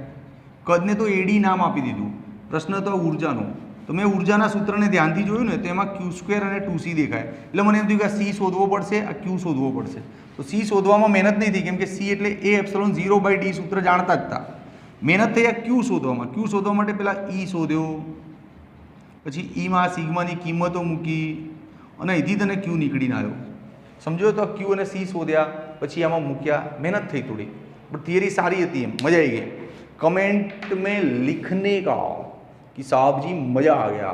A: કદને તો એડી નામ આપી દીધું, પ્રશ્ન તો ઉર્જાનો. તો મેં ઉર્જાના સૂત્રને ધ્યાનથી જોયું ને, તો એમાં Q² અને 2C દેખાય. એટલે મને એમ થયું કે આ C શોધવો પડશે, આ Q શોધવો પડશે. તો C શોધવામાં મહેનત નહીં થઈ, કેમ કે C એટલે A/0/d સૂત્ર જાણતા જ હતા. મહેનત થઈ આ Q શોધવામાં. Q શોધવા માટે પહેલાં E શોધ્યો, પછી Eમાં સિગ્માની કિંમતો મૂકી અને અહીંથી તને Q નીકળીને આવ્યો. સમજો તો Q અને C શોધ્યા, પછી આમાં મૂક્યા. મહેનત થઈ થોડી, बट थियरी सारी હતી, એમ मज़ा आई गई. कमेंट में लिखने का कि साहब जी मज़ा आ गया.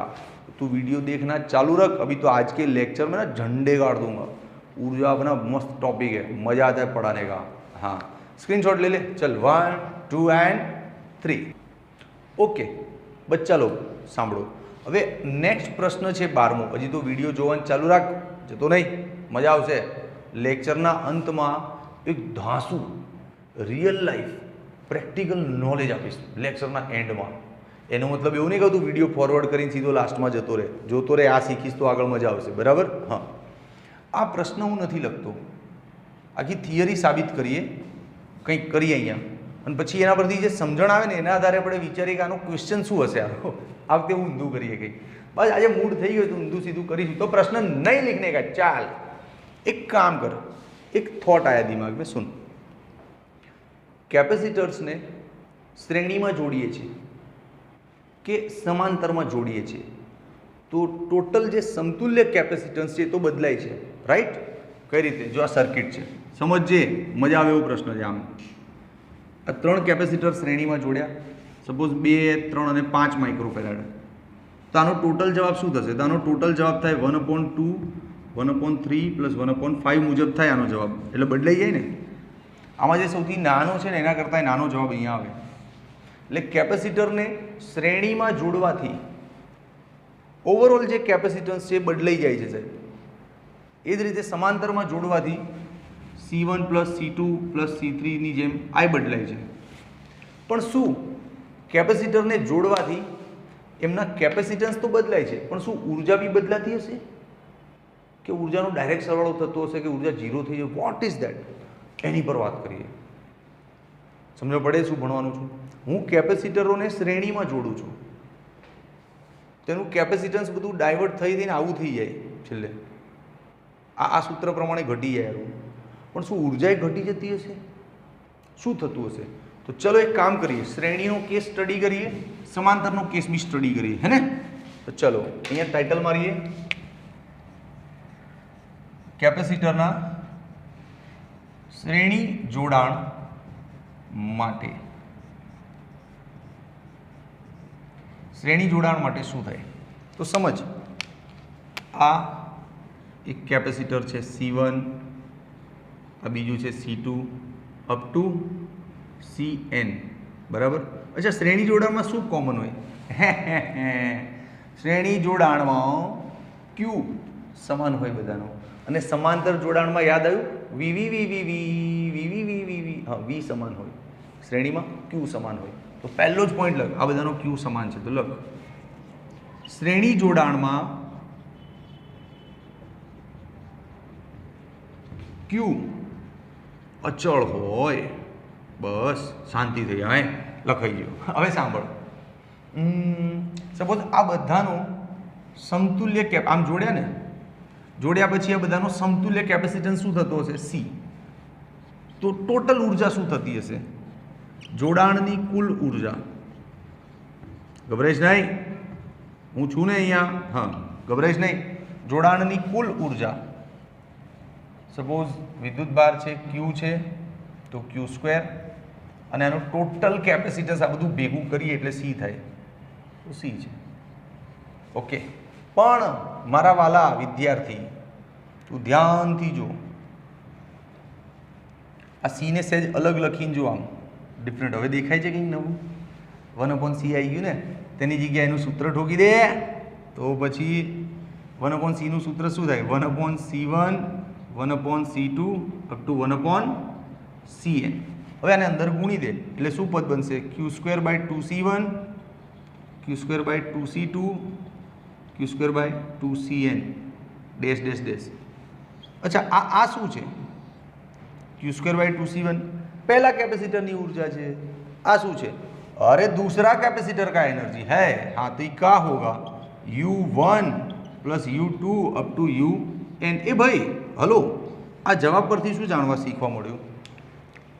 A: तू वीडियो देखना चालू रख. अभी तो आज के लेक्चर में ना झंडे गाड़ दूंगा. ऊर्जा अपना मस्त टॉपिक है, मज़ा आता है पढ़ाने का. हाँ, स्क्रीनशॉट ले ले. चल 1 2 एंड 3. ओके बच्चा लोग સાંભળો. હવે નેક્સ્ટ પ્રશ્ન છે 12મો. હજી તો વિડીયો જોવાનું ચાલુ રાખ, જતો નહીં, મજા આવશે. લેક્ચરના અંતમાં એક ધાસુ રિયલ લાઈફ પ્રેક્ટિકલ નોલેજ આપીશ લેક્ચરના એન્ડમાં. એનો મતલબ એવું નહીં કહું તું વિડીયો ફોરવર્ડ કરીને સીધો લાસ્ટમાં જતો રહે. જોતો રહે, આ શીખીશ તો આગળ મજા આવશે. બરાબર? હા, આ પ્રશ્ન હું નથી લખતો, આખી થિયરી સાબિત કરીએ, કંઈક કરીએ અહીંયા, અને પછી એના પરથી જે સમજણ આવે ને એના આધારે આપણે વિચારીએ કે આનો ક્વેશ્ચન શું હશે. આ વખતે હું ઊંધું કરીએ કંઈક. બસ આજે મૂડ થઈ ગયું તો ઊંધું સીધું કરીશું. તો પ્રશ્ન નહીં લીખને કા. ચાલ એક કામ કર, એક થોટ આયા દિમાગ મેં. સુન, કેપેસિટર્સને શ્રેણીમાં જોડીએ છીએ કે સમાંતરમાં જોડીએ છીએ, તો ટોટલ જે સમતુલ્ય કેપેસિટન્સ છે એ તો બદલાય છે, રાઈટ? કઈ રીતે? જો આ સર્કિટ છે, સમજજે, મજા આવે એવો પ્રશ્ન છે. આમ આ 3 કેપેસિટર શ્રેણીમાં જોડ્યા, સપોઝ 2 3 અને 5 માઇક્રોફેરાડ. તો આનો ટોટલ જવાબ શું થશે? તો આનો ટોટલ જવાબ થાય 1/2 1/3 + 1/5 મુજબ થાય આનો જવાબ. એટલે બદલાઈ જાય ને. આમાં જે સૌથી નાનો છે ને એના કરતાં નાનો જવાબ અહીંયા આવે. એટલે કેપેસિટરને શ્રેણીમાં જોડવાથી ઓવરઓલ જે કેપેસિટન્સ છે એ બદલાઈ જાય છે સાહેબ. એ જ રીતે સમાંતરમાં જોડવાથી C1 + C2 + C3 ની જેમ આ બદલાય છે. પણ શું કેપેસિટરને જોડવાથી એમના કેપેસિટન્સ તો બદલાય છે, પણ શું ઉર્જા બી બદલાતી હશે? કે ઉર્જાનો ડાયરેક્ટ સરવાળો થતો હશે, કે ઉર્જા 0 થઈ જાય? What is that? એની પર વાત કરીએ. સમજ પડે શું ભણવાનું છું? હું કેપેસિટરોને શ્રેણીમાં જોડું છું, તેનું કેપેસિટન્સ બધું ડાયવર્ટ થઈ થઈને આવું થઈ જાય છેલ્લે. આ સૂત્ર પ્રમાણે ઘટી જાય. પણ શું ઉર્જા ઘટી જતી હશે? શું થતું હશે? તો ચલો એક કામ કરીએ, શ્રેણીનો કેસ સ્ટડી કરીએ, સમાંતરનો કેસ બી સ્ટડી કરીએ, હે ને? તો ચલો અહીંયા ટાઇટલ મારીએ, કેપેસિટરના શ્રેણી જોડાણ માટે. શ્રેણી જોડાણ માટે શું થાય? તો સમજ, આ એક કેપેસિટર છે C1, આ બીજું છે C2 અપ ટુ Cn, બરાબર? અચ્છા, શ્રેણી જોડાણમાં શું કોમન હોય? શ્રેણી જોડાણમાં Q સમાન હોય બધાનો, અને સમાંતર જોડાણમાં યાદ આવ્યું વી હા, V સમાન હોય. શ્રેણીમાં Q સમાન હોય. તો પહેલો જ પોઈન્ટ લખ, આ બધાનો Q સમાન છે. તો લખ, શ્રેણી જોડાણમાં Q અચળ હોય. બસ શાંતિ થઈ જાય, લખાઈ ગયો. હવે સાંભળ, સપોઝ આ બધાનો સમતુલ્ય કેપ આમ જોડ્યા ને, જોડ્યા પછી આ બધાનો સમતુલ્ય કેપેસિટન્સ શું થતો હશે? C. તો ટોટલ ઉર્જા શું થતી હશે? જોડાણની કુલ ઉર્જા. ગભરાઈશ નહીં, હું છું ને અહીંયા. હા, ગભરાઈશ નહીં. જોડાણની કુલ ઉર્જા, સપોઝ વિદ્યુત ભાર છે Q છે, તો Q² અને આનું ટોટલ કેપેસિટન્સ આ બધું ભેગું કરીએ એટલે સી થાય, તો સી છે. ઓકે, પણ મારા વાલા વિદ્યાર્થી તું ધ્યાનથી જો, આ સીને સહેજ અલગ લખીને જો, આમ ડિફરન્ટ. હવે દેખાય છે કંઈક નવું? 1/c આવી ગયું ને, તેની જગ્યાએ એનું સૂત્ર ઠોકી દે તો પછી 1/c નું સૂત્ર શું થાય? 1/c1 1/c2 up to 1/cn. હવે આને અંદર ગુણી દે એટલે શું પદ બનશે? q²/2c1 q²/2c2 q²/2cn dash dash dash. અચ્છા, આ શું છે? q²/2c1 पहला कैपेसिटर की ऊर्जा है. आ शू है? अरे दूसरा कैपेसिटर का एनर्जी है. हाँ, तो ये क्या होगा? U1 plus U2 up to UN. ए भाई हलो, आ जवाब परथी शू जाणवा सीखवा मळ्युं?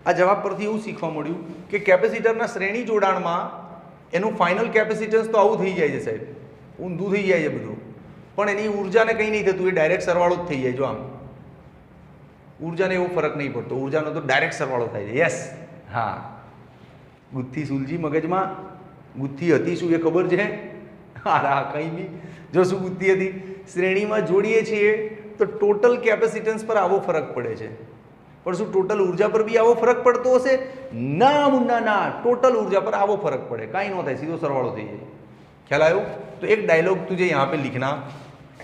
A: आ जवाब परथी एवुं सीखवा मळ्युं के केपेसिटरना श्रेणी जोडाणमां एनुं फाइनल केपेसिटन्स तो आवुं थई जाय छे साहेब, ऊंधुं थई जाय छे बधुं, पण एनी ऊर्जाने कंई नहीं थतुं, ए डायरेक्ट सरवाळो ज थई जाय. जो आम ऊर्जाने एवो फरक नहीं पड़तो, ऊर्जानो तो डायरेक्ट सरवाळो थाय छे. यस, हाँ, गुत्थी सुलझी मगजमां. गुत्थी हती शुं ए खबर छे? हारा कंई बी जो शुं गुत्थी हती? श्रेणीमां जोड़ीए छीए तो टोटल केपेसिटन्स पर आवो फरक पड़े छे, पण शुं टोटल ऊर्जा पर भी आवो फरक पड़तो हशे? ना मुन्ना ना, टोटल ऊर्जा पर आवो फरक पड़े, कांई न थाय, सीधो सरवाळो थई जाय. ख्याल आयो? तो एक डायलॉग तुझे यहाँ पे लिखना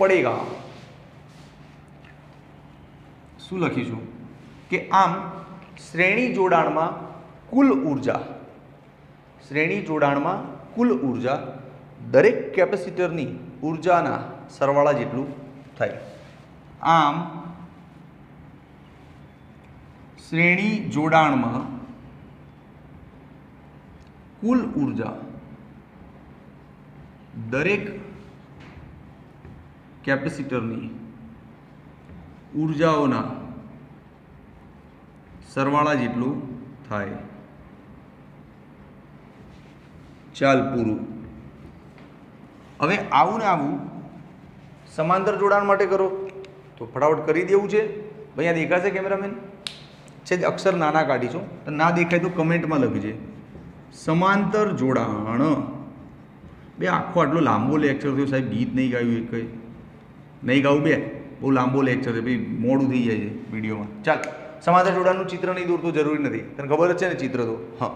A: पड़ेगा. શું લખીશું કે આમ શ્રેણી જોડાણમાં કુલ ઊર્જા, શ્રેણી જોડાણમાં કુલ ઊર્જા દરેક કેપેસિટરની ઊર્જાના સરવાળા જેટલું થાય. આમ શ્રેણી જોડાણમાં કુલ ઊર્જા દરેક કેપેસિટરની ऊर्जाओना सरवाळा जेटलू थाय. चाल पूरुं. हवे आवुं ने आवुं समांतर जोडाण माटे करो तो फटाफट करी देवुं छे. भाई आ देखाशे केमेरामेन? छे अक्षर नाना काढीशुं, तो ना देखाय तो कमेंटमां लखजे समांतर जोडाण. बे आखो आटलो लांबो लेक्चर थयो साहेब, गीत नहीं गायुं, एक कई नहीं गाऊं, बे बहुत लांबो लेक्चर है भाई, मोड़ू थी जाए वीडियो में. चल, समांतर जोड़ाणनुं चित्र नहीं दौरतो जरूरी नहीं, तने खबर ज छे ने चित्र तो. हाँ,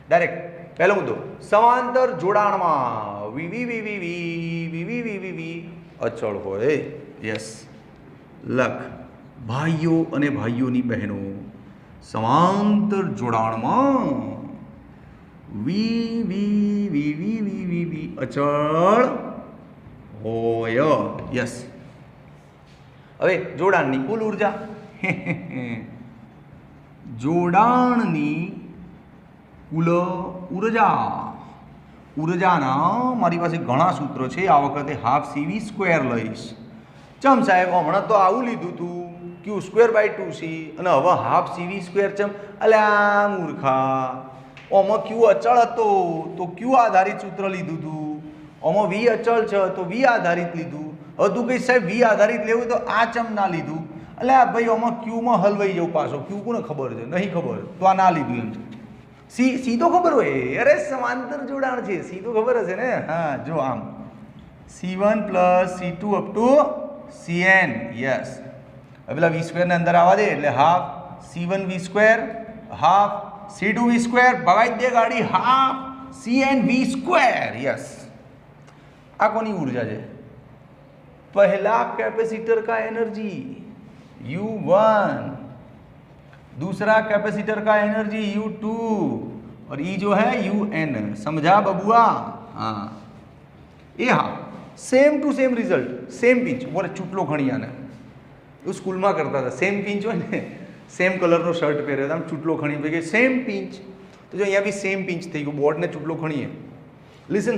A: डायरेक्ट पहलो मुद्दो, समांतर जोड़ाणमां वी अचल होय. यस, लख भाईओ अने भाईओनी बहनों, समांतर जोड़ाणमां वी अचल होय. यस. હવે જોડાણની કુલ ઊર્જા, જોડાણની કુલ ઊર્જા, ઊર્જાના મારી પાસે ઘણા સૂત્રો છે, આ વખતે હાફ CV² લઈશ. ચમ સાહેબ હમણાં તો આવું લીધું હતું q²/2c અને હવે હાફ CV². ચમ? અલ્યા મૂર્ખા, ઓમાં q અચળ હતો તો q આધારિત સૂત્ર લીધું હતું, ઓમાં v અચળ છે તો v આધારિત લીધું. હવે તું કહીશ સાહેબ વી આધારિત લેવું તો આ ચમ ના લીધું? એટલે ભાઈ આમાં ક્યુમાં હલવાઈ જવું પાછો. ક્યુ કોને ખબર છે? નહીં ખબર, તો આ ના લીધું એમ. सी तो खबर हो, अरे समांतर जोड़ाण है, सी तो खबर हे ने। हाँ जो आम C1 plus C2 up to Cn, yes. पेला V² ने अंदर आवा दे એટલે half C1 V² half C2 V² भगाई दे गाड़ी हाफ Cn V², यस। आ कोनी ऊर्जा है? पहला कैपेसिटर का एनर्जी U1, दूसरा कैपेसिटर का एनर्जी U2 और ये जो है UN। समझा बबुआ? हाँ ये हाँ same to same result, same pinch. बोले चूटलो खणिया ने तो स्कूल में करता था, सेम पिंच हो ने, सेम कलर नो शर्ट पहरे था, चूटलो खणी पे सेम पिंच। तो जो यहाँ भी सेम पिंच थी बोर्ड ने चूटलो खणीए। लिसन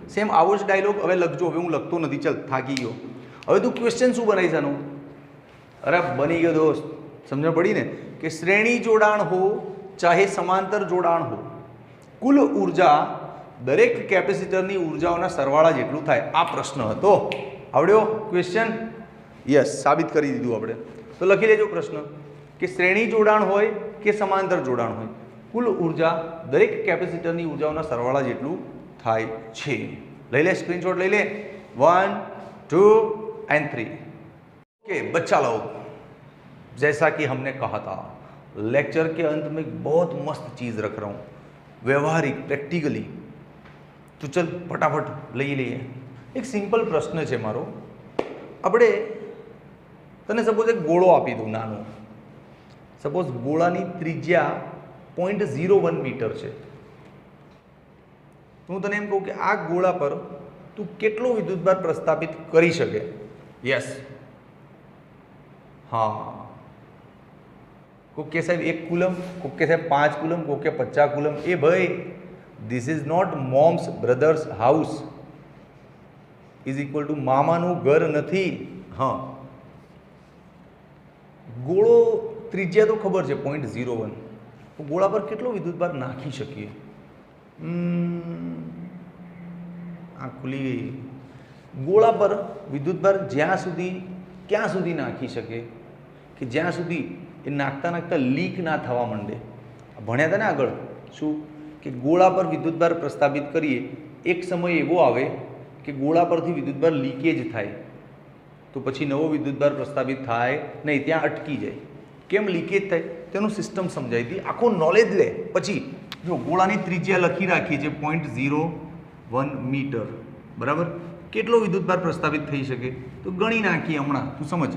A: सेम आवो ज डायलॉग हवे लखजो। हवे हूँ लखतो नहीं, चल थाकी गयो। हवे तू क्वेश्चन शू बनाई जानो? अरे बनी गयो दोस्त, समझ पड़ी ने कि श्रेणी जोड़ाण हो चाहे समांतर जोड़ाण हो, कुल ऊर्जा दरेक कैपेसिटरनी ऊर्जाओना सरवाळा जेटलुं थाय। आ प्रश्न हतो। आवड्यो क्वेश्चन? यस, साबित करी दीधुं आपणे। तो लखी लेजो प्रश्न कि श्रेणी जोड़ाण होय के समांतर जोड़ाण होय, કુલ ઉર્જા દરેક કેપેસિટરની ઉર્જાઓના સરવાળા જેટલું થાય છે. લઈ લે સ્ક્રીનશॉट ले ले 1 2 एंड 3. ओके बच्चा लोग, जैसा कि हमने कहा था लेक्चर के अंत में एक बहुत मस्त चीज़ रख रहा हूँ, व्यवहारिक प्रैक्टिकली. तो चल फटाफट લઈ લઈએ. એક સિમ્પલ પ્રશ્ન છે મારો. આપણે તને સપોઝ એક ગોળો આપી દઉં નાનો. સપોઝ ગોળાની ત્રિજ્યા 0.01 મીટર છે. હું તને એમ કહું કે આ ગોળા પર તું કેટલો વિદ્યુતભાર પ્રસ્થાપિત કરી શકે? યસ, हाँ. कोई के साहब 1 कूलम, कोई के साहब 5 कूलम, कोई के 50 कूलम. ए भाई, this is not mom's brother's house is equal to मामानु घर नहीं. हाँ, गोळो त्रिज्या तो खबर है 0.01. तो गोळा पर કેટલો વિદ્યુતભાર નાખી શકીએ? આ ખુલી ગઈ. ગોળા પર વિદ્યુતભાર જ્યાં સુધી ક્યાં સુધી નાખી શકે કે જ્યાં સુધી એ નાખતા નાખતા લીક ના થવા માંડે. ભણ્યા હતા ને આગળ શું કે ગોળા પર વિદ્યુતભાર પ્રસ્થાપિત કરીએ, એક સમય એવો આવે કે ગોળા પરથી વિદ્યુતભાર લીકેજ થાય, તો પછી નવો વિદ્યુતભાર પ્રસ્થાપિત થાય નહીં, ત્યાં અટકી જાય. કેમ લીકેજ થાય તેનું સિસ્ટમ સમજાવી હતી. આખો નોલેજ લે પછી જો ગોળાની ત્રિજ્યા લખી રાખીએ છે 0.01 મીટર, બરાબર. કેટલો વિદ્યુતભાર પ્રસ્થાપિત થઈ શકે તો ગણી નાખીએ હમણાં. તું સમજ,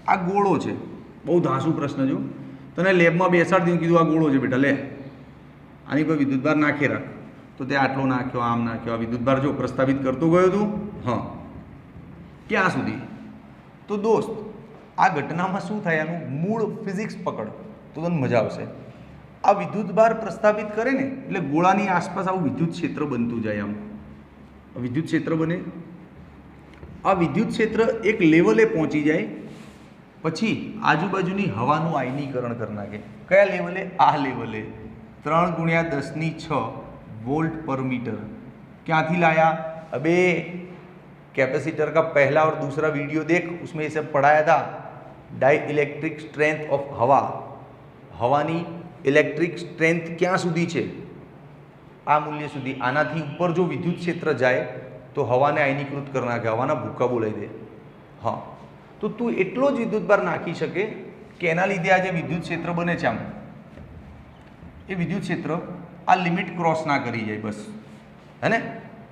A: આ ગોળો છે, બહુ ધાસુ પ્રશ્ન. જો તને લેબમાં બેસાડી દીધું, કીધું આ ગોળો છે બેટા, લે આની પર વિદ્યુતભાર નાખી રાખ, તો તે આટલો નાખ્યો, આમ નાખ્યો, આ વિદ્યુતભાર જો પ્રસ્થાપિત કરતો ગયો તું. હા, ક્યાં સુધી? તો દોસ્ત આ ઘટનામાં શું થાય, આનું મૂળ ફિઝિક્સ પકડ તો તને મજા આવશે. આ વિદ્યુતભાર પ્રસ્થાપિત કરે ને એટલે ગોળાની આસપાસ આવું વિદ્યુત ક્ષેત્ર બનતું જાય. આમ વિદ્યુત ક્ષેત્ર બને. આ વિદ્યુત ક્ષેત્ર એક લેવલે પહોંચી જાય પછી આજુબાજુની હવાનું આયનીકરણ કરી નાખે. કયા લેવલે? આ લેવલે 3 × 10⁶ वोल्ट पर मीटर. ક્યાંથી લાયા? अबे कैपेसिटर का पहला और दूसरा वीडियो देख, उसमें ये सब पढ़ाया था. डाई इलेक्ट्रिक स्ट्रेंथ ऑफ हवा. हवानी इलेक्ट्रिक स्ट्रेंथ ક્યાં સુધી છે? આ મૂલ્ય સુધી. આનાથી ઉપર જો વિદ્યુત ક્ષેત્ર જાય તો હવાને આયનીકૃત કરી નાખે, હવાના ભૂકા બોલાવી દે. હા, તો તું એટલો જ વિદ્યુતભાર નાખી શકે કે એના લીધે આ જે વિદ્યુત ક્ષેત્ર બને છે આમ, એ વિદ્યુત ક્ષેત્ર આ લિમિટ ક્રોસ ના કરી જાય, બસ. હે ને?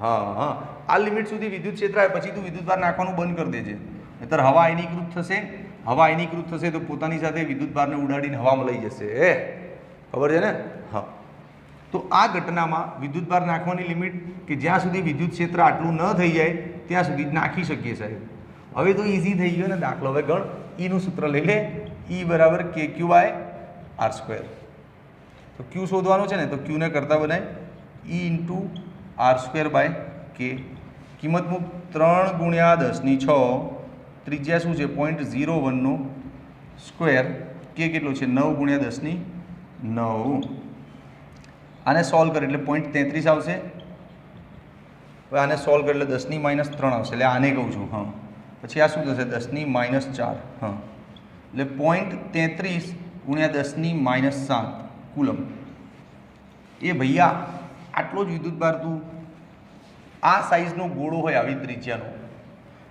A: હા હા, આ લિમિટ સુધી વિદ્યુત ક્ષેત્ર આવે પછી તું વિદ્યુતભાર નાખવાનું બંધ કરી દેજે, નહીતર હવા આયનીકૃત થશે. હવા આયનીકૃત થશે તો પોતાની સાથે વિદ્યુતભારને ઉડાડીને હવામાં લઈ જશે. ખબર છે ને? હા. તો આ ઘટનામાં વિદ્યુતભાર નાખવાની લિમિટ કે જ્યાં સુધી વિદ્યુત ક્ષેત્ર આટલું ન થઈ જાય ત્યાં સુધી જ નાખી શકીએ સાહેબ. હવે તો ઇઝી થઈ ગયો ને દાખલો. હવે ગણ, ઈનું સૂત્ર લઈ લે, ઈ બરાબર KQ/R². તો ક્યુ શોધવાનું છે ને, તો ક્યુને કરતા બનાય ઈ ઇન્ટુ R²/K. કિંમત મૂક 3 × 10⁶. ત્રિજ્યા શું છે? 0.01 સ્ક્વેર. કે કેટલો છે? 9 × 10⁹. આને સોલ્વ કરે એટલે 0.33 આવશે. હવે આને સોલ્વ કરે એટલે 10⁻³ આવશે. એટલે આને કહું છું. હા, પછી આ શું થશે? 10⁻⁴. હા, એટલે 0.33 × 10⁻⁷ કુલમ. એ ભૈયા આટલો જ વિદ્યુતભાર તું આ સાઇઝનો ગોળો હોય આવી ત્રિજ્યાનો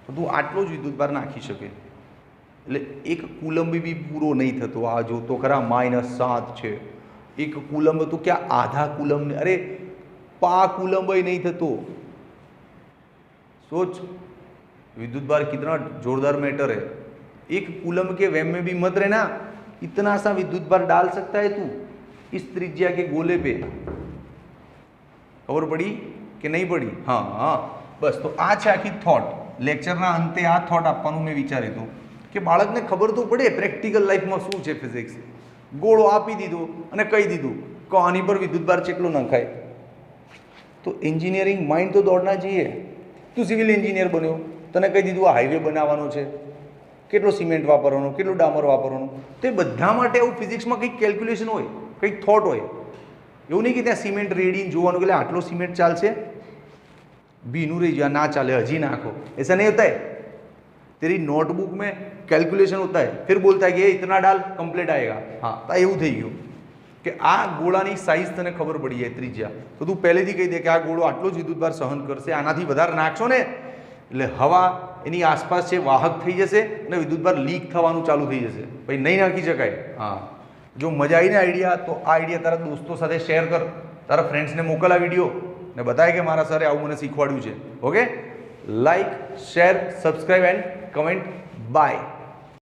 A: તો તું આટલો જ વિદ્યુતભાર નાખી શકે. એટલે 1 કુલંબ બી પૂરો નહીં થતો. આ જો તો ખરા -7 છે. 1 કુલંબ તો ક્યાં આધા કુલંબ ને, અરે पा कूलम ही नहीं थतो। सोच विद्युत भार कितना जोरदार मैटर है। एक कूलम के वैम में भी मत रहना, इतना सा विद्युत भार डाल सकता है तू इस त्रिज्या के गोले पे। खबर पड़ी कि नहीं पड़ी? हाँ हाँ बस। तो आ है आखी थॉट लेक्चरना अंते आ थॉट आपवानुं मैं विचार्युं हतुं कि बाळकने खबर तो पड़े प्रेक्टिकल लाइफ में शुं छे फिजिक्स। गोळो आपी दीधो अने कही दीधुं कि आनी पर विद्युत भार चेटलो नखाय। तो एंजीनियरिंग माइंड तो दौड़ना चाहिए। तू सिविल एंजीनियर बन्यो, तने कही दीधुं आ हाईवे बनाववानो छे, केटलो सीमेंट वापरवानो, केटलो डामर वापरवानो, तो ए बधा माटे एवुं फिजिक्समां कंईक केल्क्युलेशन होय, कंईक थॉट होय। एवुं नहीं कि त्यां सीमेंट रेडीने जोवानुं कि आटलो सीमेंट चालशे, भीनु रही गया ना चले हजी नाखो, ऐसा नहीं होता है। तेरी नोटबुक में कैलकुलेशन होता है, फिर बोलता है कि ये इतना डाल कंप्लीट आएगा। हाँ तो एवं थी गयो। કે આ ગોળાની સાઈઝ તને ખબર પડી જાય ત્રિજ્યા, તો તું પહેલેથી કહી દે કે આ ગોળો આટલો જ વિદ્યુતભાર સહન કરશે, આનાથી વધારે નાખશો ને એટલે હવા એની આસપાસ છે વાહક થઈ જશે અને વિદ્યુતભાર લીક થવાનું ચાલુ થઈ જશે, પછી નહીં નાખી શકાય. હા, જો મજા આવીને આઈડિયા, તો આ આઈડિયા તારા દોસ્તો સાથે શેર કર, તારા ફ્રેન્ડ્સને મોકલ આ વિડીયો ને બતાય કે મારા સરે આવું મને શીખવાડ્યું છે. Okay, like, share, subscribe and comment. By.